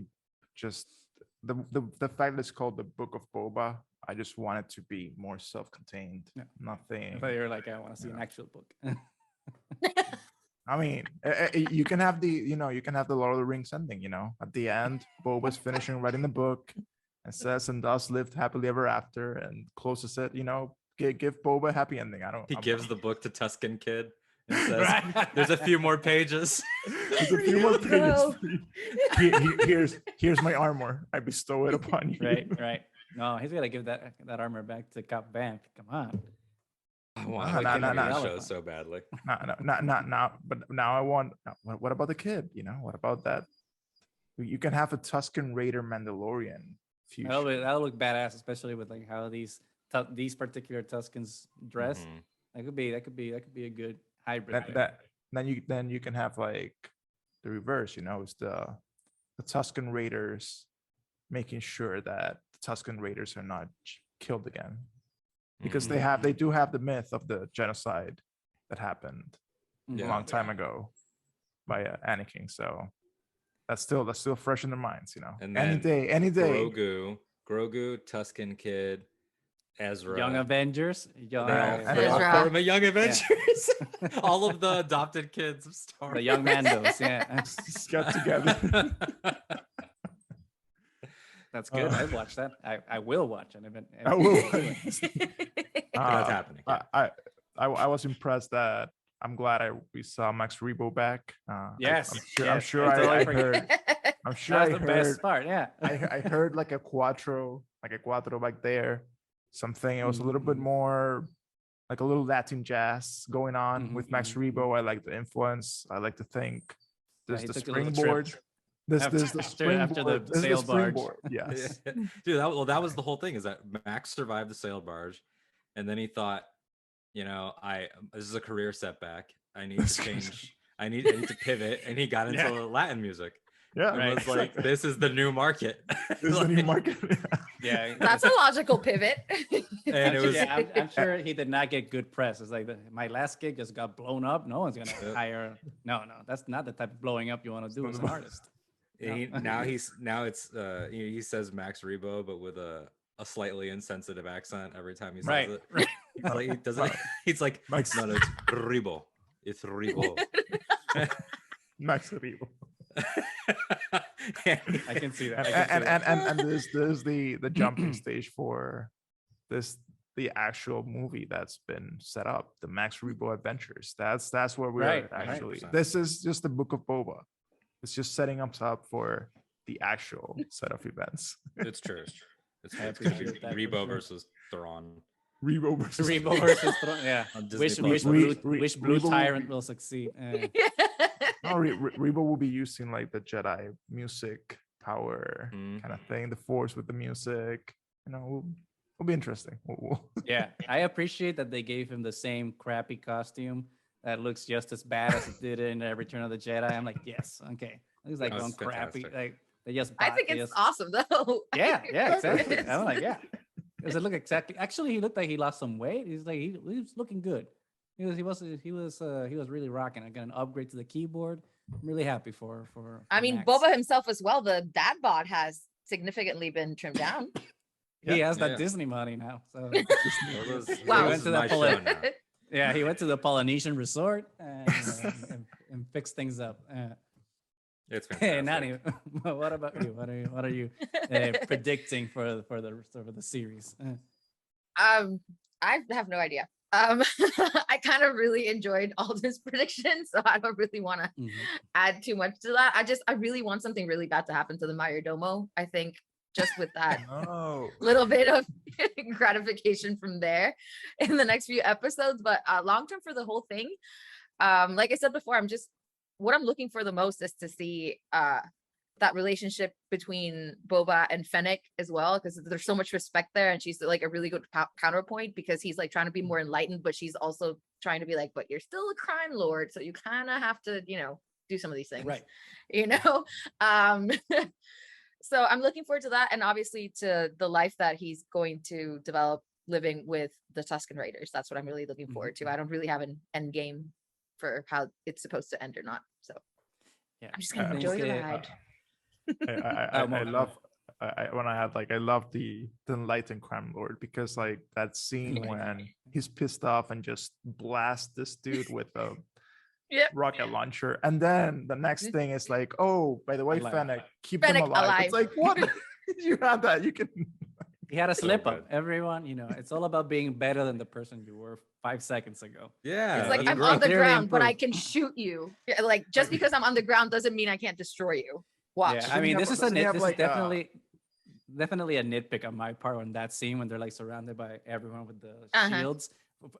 S4: just the fact that it's called the Book of Boba. I just want it to be more self-contained.
S1: Yeah.
S4: Nothing.
S1: But you're like, I want to see an actual book.
S4: I mean, you can have the Lord of the Rings ending. At the end, Boba's finishing writing the book and says, "And thus lived happily ever after," and closes it. Give Boba a happy ending.
S3: He gives the book to Tuscan Kid. And says, there's a few more pages.
S4: There's a few more pages. Here's my armor. I bestow it upon you.
S1: Right. No, he's gotta give that armor back to Cap Banff. Come on.
S3: I want to show so badly.
S4: No. But now I want. What about the kid? What about that? You can have a Tuscan Raider Mandalorian fusion.
S1: That'll look badass, especially with like how these particular Tuscans dress. That could be a good hybrid.
S4: Then you can have like the reverse. It's the Tuscan Raiders making sure that the Tuscan Raiders are not killed again, because they do have the myth of the genocide that happened a long time ago by Anakin. So that's still fresh in their minds, you know.
S3: And
S4: Any
S3: then
S4: day.
S3: Grogu, Tuscan Kid, Ezra,
S1: Young Avengers.
S3: they all
S4: and
S2: Ezra.
S3: form a Young Avengers. All of the adopted kids of Star Wars.
S1: The young Mandos. Yeah,
S4: Just got together.
S1: that's good. I watched that. I will watch it.
S4: I will.
S3: That's happening.
S4: I was impressed that I'm glad we saw Max Rebo back.
S1: Yes,
S4: I'm sure
S1: I totally
S4: I
S1: forgot.
S4: heard. I'm sure
S1: That was
S4: I
S1: the
S4: heard.
S1: best part. Yeah.
S4: I heard like a cuatro back there. Something it was a little bit
S1: Mhm.
S4: more like a little Latin jazz going on with Max
S1: Mhm.
S4: Rebo. I like the influence. I like to think
S1: Yeah,
S4: there's
S1: he
S4: the
S1: took a little trip.
S4: springboard. This
S1: After-
S4: the
S1: after the
S4: springboard. This is the
S1: sail barge.
S4: springboard. Yes.
S3: Dude, that was the whole thing, is that Max survived the sail barge, and then he thought, this is a career setback. I need to change. I need to pivot, and he got into Latin music.
S4: Yeah.
S3: And
S1: Right.
S3: was like, this is the new market.
S4: This is the new market.
S1: Yeah.
S2: That's a logical pivot.
S3: And it was
S1: Yeah, I'm sure he did not get good press. It's like my last gig just got blown up. No one's gonna hire. No, that's not the type of blowing up you want to do as an artist.
S3: he says Max Rebo, but with a slightly insensitive accent every time he says
S1: Right.
S3: it.
S1: Right.
S3: He's like, he doesn't. He's like,
S4: Max-
S3: no, it's Rebo. It's Rebo.
S4: Max Rebo.
S1: I can see that. I can see that.
S4: And this is the jumping stage for the actual movie that's been set up, the Max Rebo Adventures. That's where we
S1: Right,
S4: are actually.
S3: 100%.
S4: This is just the Book of Boba. It's just setting us up for the actual set of events.
S3: It's true. It's
S1: I
S3: gonna be
S1: appreciate that for
S3: Rebo
S1: sure.
S3: versus Thrawn
S4: Rebo versus
S1: Rebo versus Thrawn. Yeah.
S3: on Disney
S1: Wish
S3: Plus.
S1: Blue
S4: Rebo will
S1: Tyrant
S4: be-
S1: will succeed.
S4: No, Rebo will be using like the Jedi music power
S3: Mhm.
S4: kind of thing, the Force with the music. Will be interesting.
S1: Yeah, I appreciate that they gave him the same crappy costume that looks just as bad as it did in Return of the Jedi. I'm like, yes, okay. It's like
S3: That was
S1: going crappy.
S3: fantastic.
S1: Like they just.
S2: I
S1: bought-
S2: think
S1: they
S2: it's
S1: just-
S2: awesome though.
S1: Yeah, exactly.
S2: It's-
S1: I'm like, yeah. Does it look exactly? Actually, he looked like he lost some weight. He's like he was looking good. He was really rocking. I got an upgrade to the keyboard. I'm really happy for.
S2: I mean,
S1: Max.
S2: Boba himself as well. The dad bod has significantly been trimmed down.
S1: He has that
S3: Yeah.
S1: Disney money now. So
S2: Wow.
S1: He went to that
S3: my show
S1: Poly-
S3: now.
S1: yeah, he went to the Polynesian resort and fixed things up.
S3: It's
S1: Hey,
S3: fantastic.
S1: Nani, what about you? What are you predicting for the series?
S2: I have no idea. I kind of really enjoyed Alden's prediction, so I don't really want to
S1: Mhm.
S2: add too much to that. I really want something really bad to happen to the Mayordomo. I think just with that
S4: No.
S2: little bit of gratification from there in the next few episodes, but long term for the whole thing, like I said before, what I'm looking for the most is to see that relationship between Boba and Fennec as well, because there's so much respect there, and she's like a really good counterpoint, because he's like trying to be more enlightened, but she's also trying to be like, but you're still a crime lord, so you kind of have to do some of these things,
S1: Right.
S2: So I'm looking forward to that, and obviously to the life that he's going to develop living with the Tusken Raiders. That's what I'm really looking forward to. I don't really have an end game for how it's supposed to end or not, so
S1: Yeah,
S2: I'm just gonna
S1: I
S2: enjoy the
S1: think,
S2: ride.
S4: I love the enlightened crime lord, because like that scene when he's pissed off and just blasts this dude with a
S2: Yep.
S4: rocket launcher, and then the next thing is like, oh, by the way,
S1: Alive.
S4: Fennec, keep
S2: Fennec
S4: them alive.
S2: alive.
S4: It's like, what? You had that. You can.
S1: He had a slip up.
S3: good.
S1: Everyone, it's all about being better than the person you were 5 seconds ago.
S3: Yeah,
S2: It's like,
S1: that's
S2: I'm
S1: growth.
S2: on the
S1: Clearly
S2: ground, but I
S1: improved.
S2: can shoot you. Yeah, like, just because I'm on the ground doesn't mean I can't destroy you. Watch.
S1: Yeah, I mean, this is
S4: doesn't he have,
S1: this
S4: like,
S1: is definitely a nitpick on my part on that scene when they're like surrounded by everyone with the
S2: Uh-huh.
S1: shields,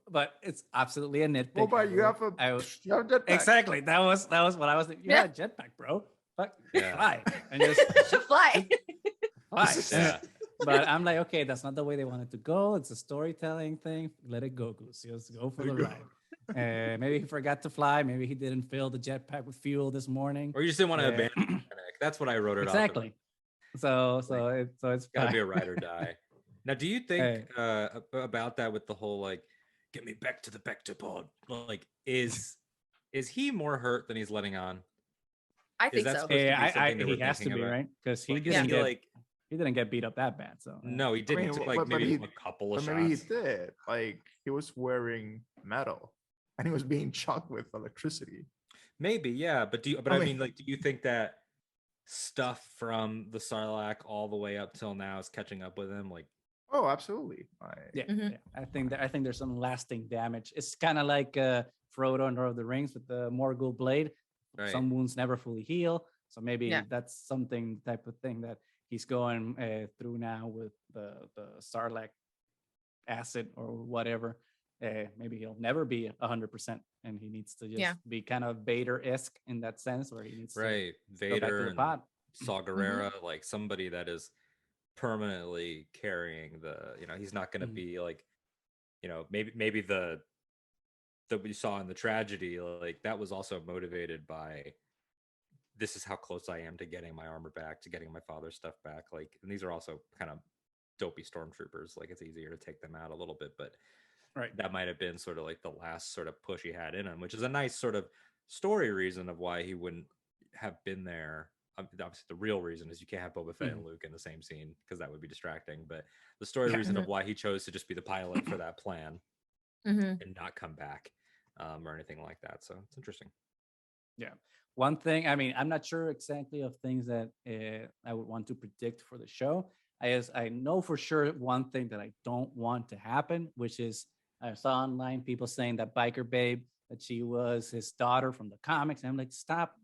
S1: but it's absolutely a nitpick.
S4: Oh, but you have
S1: I-
S4: you have jetpack.
S1: exactly. That was what I was thinking. You
S2: Yeah.
S1: had a jetpack, bro. Fuck,
S3: Yeah.
S1: fly and just
S2: Fly.
S1: fly.
S3: Yeah.
S1: But I'm like, okay, that's not the way they wanted to go. It's a storytelling thing. Let it go, Goose. Just go for the
S4: Let it go.
S1: ride. Maybe he forgot to fly. Maybe he didn't fill the jetpack with fuel this morning.
S3: Or you just didn't want to
S1: Yeah.
S3: abandon Fennec. That's what I wrote it
S1: Exactly. So it's
S3: Gotta be a
S1: fine.
S3: ride or die. Now, do you think about that with the whole like, get me back to the Bacta pod? Like, is he more hurt than he's letting on?
S2: I
S3: Is
S2: think
S3: that
S2: so.
S3: supposed to be
S1: Yeah,
S3: something they
S1: he
S3: were
S1: has to
S3: thinking
S1: be
S3: about?
S1: right because he
S3: Like,
S2: Yeah.
S1: didn't
S3: I feel
S1: get
S3: like
S1: he didn't get beat up that bad. So
S3: no, he
S4: I
S3: didn't.
S4: mean,
S3: Took like
S4: but
S3: maybe
S4: he,
S3: a couple of
S4: but maybe he
S3: shots.
S4: did. Like he was wearing metal, and he was being shocked with electricity.
S3: Maybe, yeah. But
S4: I
S3: I
S4: mean-
S3: mean, like, do you think that stuff from the Sarlacc all the way up till now is catching up with him? Like,
S4: Oh, absolutely.
S1: yeah,
S2: Mhm.
S1: yeah, I think there's some lasting damage. It's kind of like Frodo in Lord of the Rings with the Morgul blade.
S3: right?
S1: Some wounds never fully heal, so maybe
S2: Yeah.
S1: that's something type of thing that he's going through now with the Sarlacc acid or whatever. Maybe he'll never be 100%, and he needs to just
S2: Yeah.
S1: be kind of Vader-esque in that sense, where he needs to
S3: Right.
S1: go back to
S3: Vader
S1: the
S3: and
S1: pod.
S3: Saw Gerrera, like somebody that is permanently carrying the, he's not going to
S1: Mhm.
S3: be like, maybe the that we saw in the tragedy, like that was also motivated by this is how close I am to getting my armor back, to getting my father's stuff back. Like, and these are also kind of dopey stormtroopers. Like, it's easier to take them out a little bit, but
S1: Right.
S3: that might have been sort of like the last sort of push he had in him, which is a nice sort of story reason of why he wouldn't have been there. Obviously, the real reason is you can't have Boba Fett and Luke in the same scene because that would be distracting. But the story
S1: Yeah.
S3: reason of why he chose to just be the pilot for that plan
S2: Mhm.
S3: and not come back or anything like that. So it's interesting.
S1: Yeah. One thing, I mean, I'm not sure exactly of things that I would want to predict for the show. I know for sure one thing that I don't want to happen, which is I saw online people saying that Biker Babe, that she was his daughter from the comics. And I'm like, stop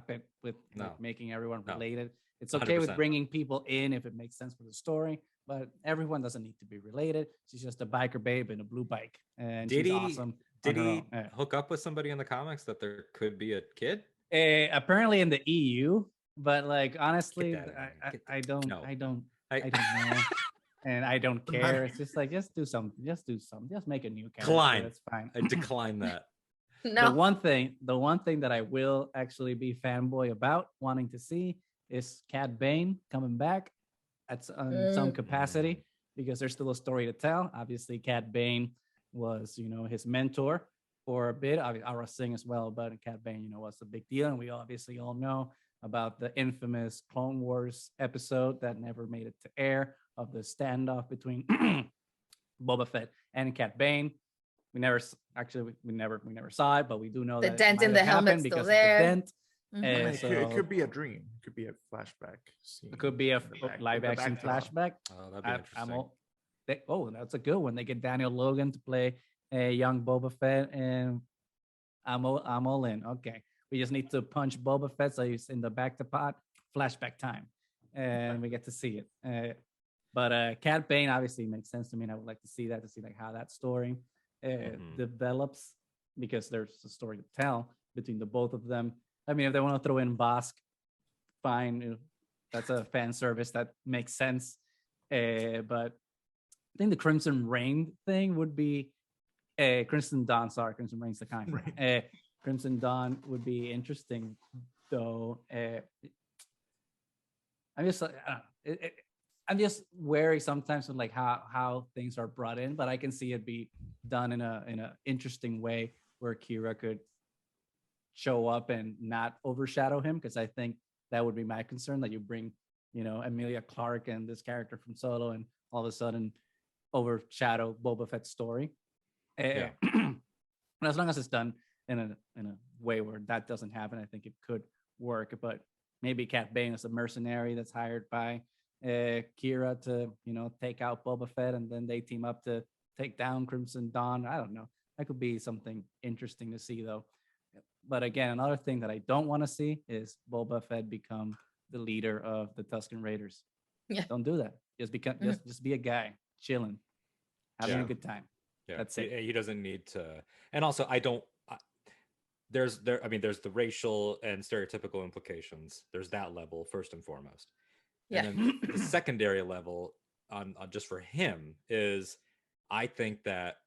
S1: it with
S3: No.
S1: making everyone
S3: No.
S1: related. It's okay with
S3: 100%.
S1: bringing people in if it makes sense for the story, but everyone doesn't need to be related. She's just a biker babe in a blue bike, and
S3: Did
S1: she's
S3: he-
S1: awesome.
S3: Did
S1: on her
S3: he
S1: own. Yeah.
S3: hook up with somebody in the comics that there could be a kid?
S1: Apparently in the EU, but like honestly,
S3: that out of here. Get
S1: I don't
S3: no.
S1: I don't
S3: I
S1: know, and I don't
S4: Doesn't
S1: care.
S4: matter.
S1: It's just like just do something, just make a new character.
S3: Decline.
S1: That's fine.
S3: I decline that.
S2: No.
S1: The one thing that I will actually be fanboy about wanting to see is Cad Bane coming back at some capacity, because there's still a story to tell. Obviously, Cad Bane was, his mentor for a bit. Ara Singh as well, but Cad Bane, was a big deal. And we obviously all know about the infamous Clone Wars episode that never made it to air of the standoff between Boba Fett and Cad Bane. We never saw it, but we do know
S2: The
S1: that
S2: dent
S1: it
S2: in
S1: might
S2: the
S1: have
S2: helmet's
S1: happened
S2: still
S1: because
S2: there.
S1: of the dent.
S2: Mhm.
S4: I mean,
S1: So
S4: it could be a dream. It could be a flashback scene.
S1: it could be a
S4: in the back-
S1: live
S4: in the
S1: action
S4: backdrop.
S1: flashback.
S3: Oh, that'd be interesting.
S1: That's a good one. They get Daniel Logan to play a young Boba Fett, and I'm all in. Okay, we just need to punch Boba Fett so he's in the back to pot flashback time, and we get to see it. But Cad Bane obviously makes sense to me, and I would like to see that, to see like how that story develops, because there's a story to tell between the both of them. I mean, if they want to throw in Bosk, fine. That's a fan service that makes sense. But I think the Crimson Rain thing would be Crimson Dawn. Sorry, Crimson Rain's the kind. Crimson Dawn would be interesting, though. I'm just wary sometimes of like how things are brought in, but I can see it be done in a interesting way where Kira could show up and not overshadow him, because I think that would be my concern, that you bring, Emilia Clarke and this character from Solo, and all of a sudden overshadow Boba Fett's story.
S3: Yeah.
S1: And as long as it's done in a way where that doesn't happen, I think it could work. But maybe Cat Bane is a mercenary that's hired by Kira to, take out Boba Fett, and then they team up to take down Crimson Dawn. I don't know. That could be something interesting to see, though. But again, another thing that I don't want to see is Boba Fett become the leader of the Tusken Raiders.
S2: Yeah.
S1: Don't do that. Just become just be a guy chilling, having a
S3: Yeah.
S1: good time.
S3: Yeah,
S1: That's it.
S3: He doesn't need to. And also, there's the racial and stereotypical implications. There's that level first and foremost.
S2: Yeah.
S3: And then the secondary level on just for him is, I think that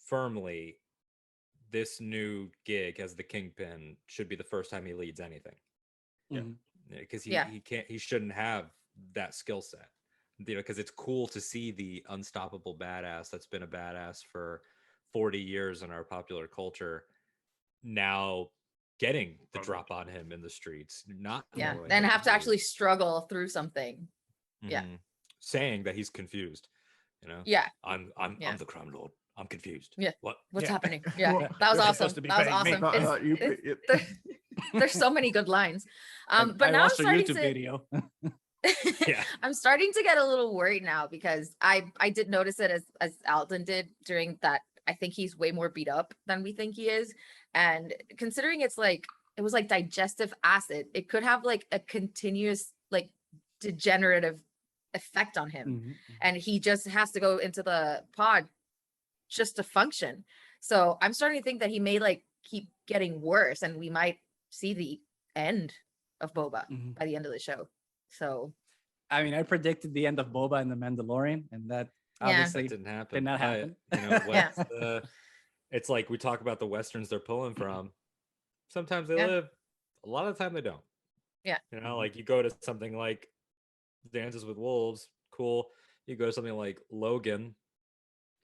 S3: firmly this new gig as the Kingpin should be the first time he leads anything.
S1: Mhm.
S3: Because
S2: Yeah.
S3: he shouldn't have that skill set. Because it's cool to see the unstoppable badass that's been a badass for 40 years in our popular culture now getting the drop on him in the streets, not knowing
S2: and
S3: what
S2: have to
S3: do.
S2: actually struggle through something.
S3: Mhm. Saying that he's confused,
S2: Yeah.
S3: I'm the crime lord. I'm confused.
S2: Yeah.
S3: What's
S2: happening? Yeah.
S4: Well,
S2: That was
S4: you're
S2: awesome.
S4: supposed to be
S2: That was
S4: paying me.
S2: awesome. There's so many good lines. But
S1: I
S2: now I'm
S1: watched a
S2: starting
S1: YouTube
S2: to
S1: video.
S3: Yeah.
S2: I'm starting to get a little worried now because I did notice it as Alden did during that. I think he's way more beat up than we think he is. And considering it was like digestive acid, it could have like a continuous like degenerative effect on him.
S1: Mhm.
S2: And he just has to go into the pod just to function. So I'm starting to think that he may like keep getting worse and we might see the end of Boba
S1: Mhm.
S2: by the end of the show. So
S1: I mean, I predicted the end of Boba and the Mandalorian, and that
S2: Yeah.
S1: obviously
S3: That didn't happen.
S1: did not happen.
S2: Yeah.
S3: It's like we talk about the westerns they're pulling from. Sometimes they
S2: Yeah.
S3: live, a lot of the time they don't.
S2: Yeah.
S3: Like you go to something like Dances with Wolves, cool. You go to something like Logan,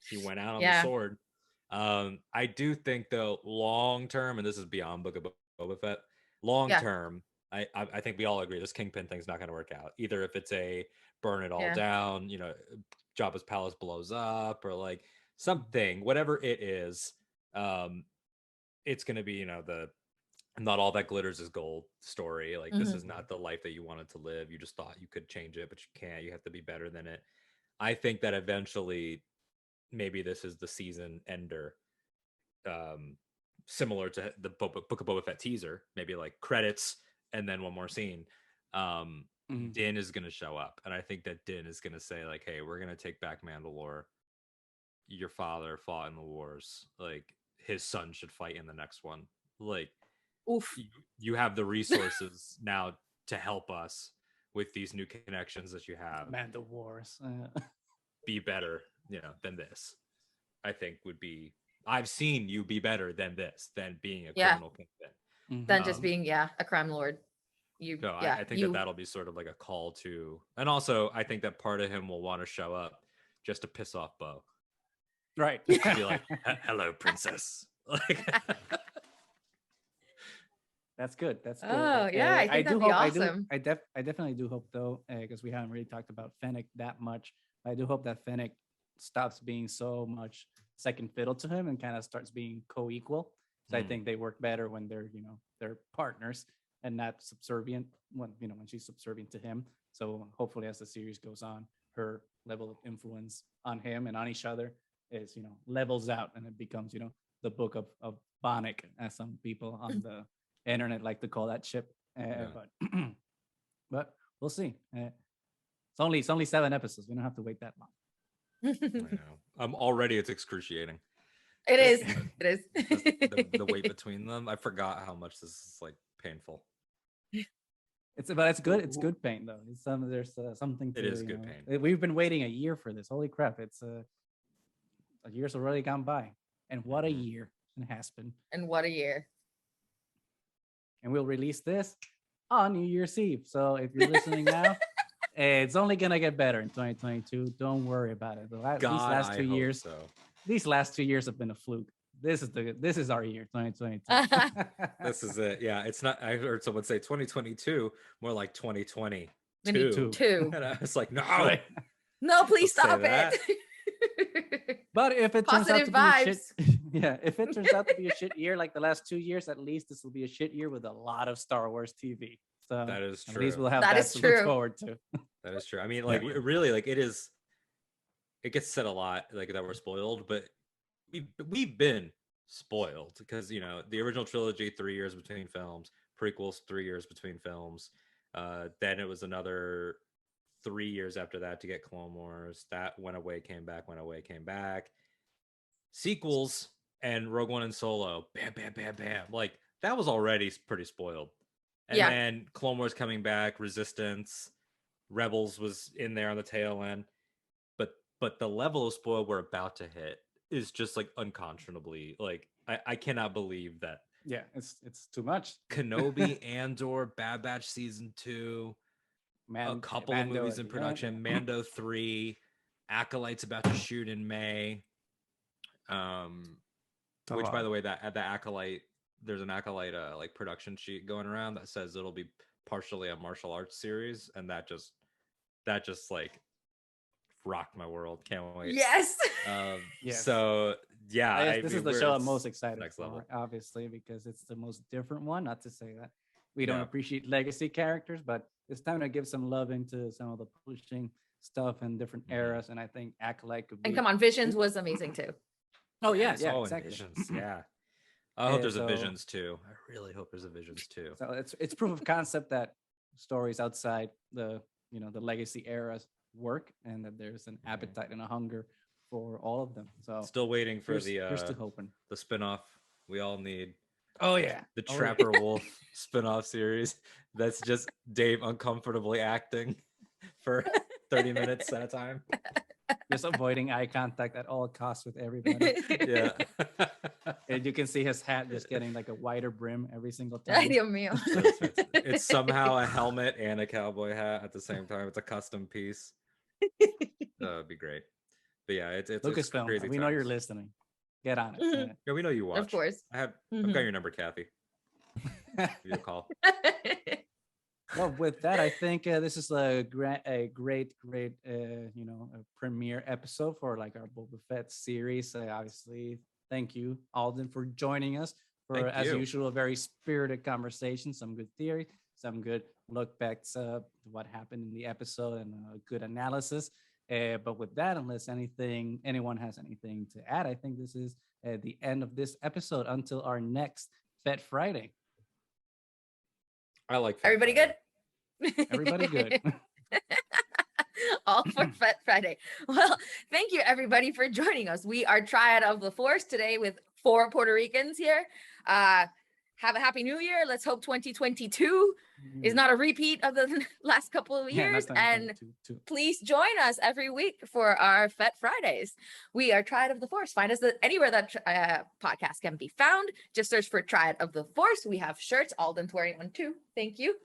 S3: he went out on the
S2: Yeah.
S3: sword. I do think though, long term, and this is beyond Book of Boba Fett, long
S2: Yeah.
S3: term, I think we all agree this Kingpin thing's not going to work out. Either if it's a burn it all
S2: Yeah.
S3: down, Jabba's palace blows up, or like something, whatever it is, it's going to be the not all that glitters is gold story. Like this is not the life that you wanted to live. You just thought you could change it, but you can't. You have to be better than it. I think that eventually maybe this is the season ender, similar to the Book of Boba Fett teaser, maybe like credits and then one more scene. Din is going to show up, and I think that Din is going to say like, hey, we're going to take back Mandalore. Your father fought in the wars, like his son should fight in the next one. Like,
S2: Oof.
S3: you have the resources now to help us with these new connections that you have.
S1: Mando Wars.
S3: Be better, than this. I think would be. I've seen you be better than this, than being a criminal Kingpin.
S2: Than just being a crime lord.
S3: I think that'll be sort of like a call to, and also I think that part of him will want to show up just to piss off Bo.
S1: Right.
S3: Be like, hello, princess. Like.
S1: That's good. That's good.
S2: Oh, yeah, I think that'd be awesome.
S1: I definitely do hope though, because we haven't really talked about Fennec that much. I do hope that Fennec stops being so much second fiddle to him and kind of starts being co-equal. So I think they work better when they're partners and not subservient when she's subservient to him. So hopefully as the series goes on, her level of influence on him and on each other is, levels out, and it becomes, the Book of Bonnick, as some people on the internet like to call that ship. But we'll see. It's only 7 episodes. We don't have to wait that long.
S3: I know. Already it's excruciating.
S2: It is. It is.
S3: The wait between them. I forgot how much this is like painful.
S1: But it's good. It's good pain though. There's something.
S3: It is good pain.
S1: We've been waiting a year for this. Holy crap! It's a year's already gone by, and what a year it has been.
S2: And what a year.
S1: And we'll release this on New Year's Eve. So if you're listening now, it's only gonna get better in 2022. Don't worry about it. These last 2 years have been a fluke. This is our year, 2022.
S3: This is it. Yeah, it's not. I heard someone say 2022, more like 2020.
S2: Two.
S3: And I was like, no,
S2: no, please
S3: Don't say
S2: stop
S3: that.
S2: it.
S1: But if it turns out
S2: Positive
S1: to be a
S2: vibes.
S1: shit, if it turns out to be a shit year like the last 2 years, at least this will be a shit year with a lot of Star Wars TV. So
S3: that is true.
S1: At least we'll have
S2: That
S1: that
S2: is
S1: to
S2: true.
S1: look forward to.
S3: That is true. I mean, like really, like it is. It gets said a lot, like that we're spoiled, but we've been spoiled because the original trilogy, 3 years between films, prequels, 3 years between films. Then it was another 3 years after that to get Clone Wars. That went away, came back, went away, came back. Sequels and Rogue One and Solo, bam, bam, bam, bam. Like that was already pretty spoiled. And then Clone Wars coming back, Resistance, Rebels was in there on the tail end. But the level of spoil we're about to hit is just like unconscionably, like I cannot believe that.
S1: Yeah, it's too much.
S3: Kenobi, Andor, Bad Batch season 2, a couple of movies in production, Mando 3, Acolyte's about to shoot in May. Which, by the way, that the Acolyte there's an Acolyte like production sheet going around that says it'll be partially a martial arts series, and that just like rocked my world. Can't wait.
S2: Yes.
S1: Yes.
S3: So yeah,
S1: This is the show I'm most excited
S3: next
S1: for,
S3: level.
S1: obviously, because it's the most different one. Not to say that we don't
S3: Yeah.
S1: appreciate legacy characters, but it's time to give some love into some of the publishing stuff in different
S3: Mhm.
S1: eras. And I think Acolyte could be.
S2: And come on, Visions was amazing too.
S1: Oh yeah,
S3: Yes,
S1: yeah,
S3: and
S1: exactly.
S3: Visions, yeah. I hope
S1: Yeah,
S3: there's a
S1: so-
S3: Visions too. I really hope there's a Visions too.
S1: So it's proof of concept that stories outside the the legacy eras work, and that there's an appetite and a hunger for all of them. So
S3: Still waiting for
S1: we're still hoping.
S3: the spinoff we all need.
S1: Oh yeah,
S3: The
S1: Oh, yeah.
S3: Trapper Wolf spinoff series. That's just Dave uncomfortably acting for 30 minutes at a time.
S1: Just avoiding eye contact at all costs with everybody.
S3: Yeah.
S1: And you can see his hat just getting like a wider brim every single
S2: Ay,
S1: time.
S2: Dios mío.
S3: It's somehow a helmet and a cowboy hat at the same time. It's a custom piece. That'd be great. But yeah, it's
S1: Lucasfilm,
S3: crazy.
S1: we know you're
S3: times.
S1: listening. Get on it.
S2: Mhm.
S3: Yeah, we know you watch.
S2: Of course.
S3: I've
S2: Mhm.
S3: got your number, Kathy. Give you a call.
S1: Well, with that, I think this is a great, a premiere episode for like our Boba Fett series. Obviously, thank you, Alden, for joining us for,
S3: Thank
S1: as
S3: you.
S1: usual, a very spirited conversation. Some good theory, some good look backs to what happened in the episode, and a good analysis. But with that, unless anyone has anything to add, I think this is the end of this episode until our next Fett Friday.
S3: I like Fett
S2: Everybody
S3: Friday.
S2: good?
S1: Everybody good.
S2: All for Fett Friday. Well, thank you everybody for joining us. We are Triad of the Force today with 4 Puerto Ricans here. Have a happy new year. Let's hope 2022 is not a repeat of the last couple of
S1: Yeah, not
S2: years. And
S1: 2022.
S2: please join us every week for our Fett Fridays. We are Triad of the Force. Find us anywhere that podcast can be found. Just search for Triad of the Force. We have shirts. Alden's wearing one too. Thank you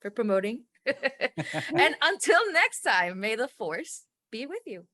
S2: for promoting. And until next time, may the Force be with you.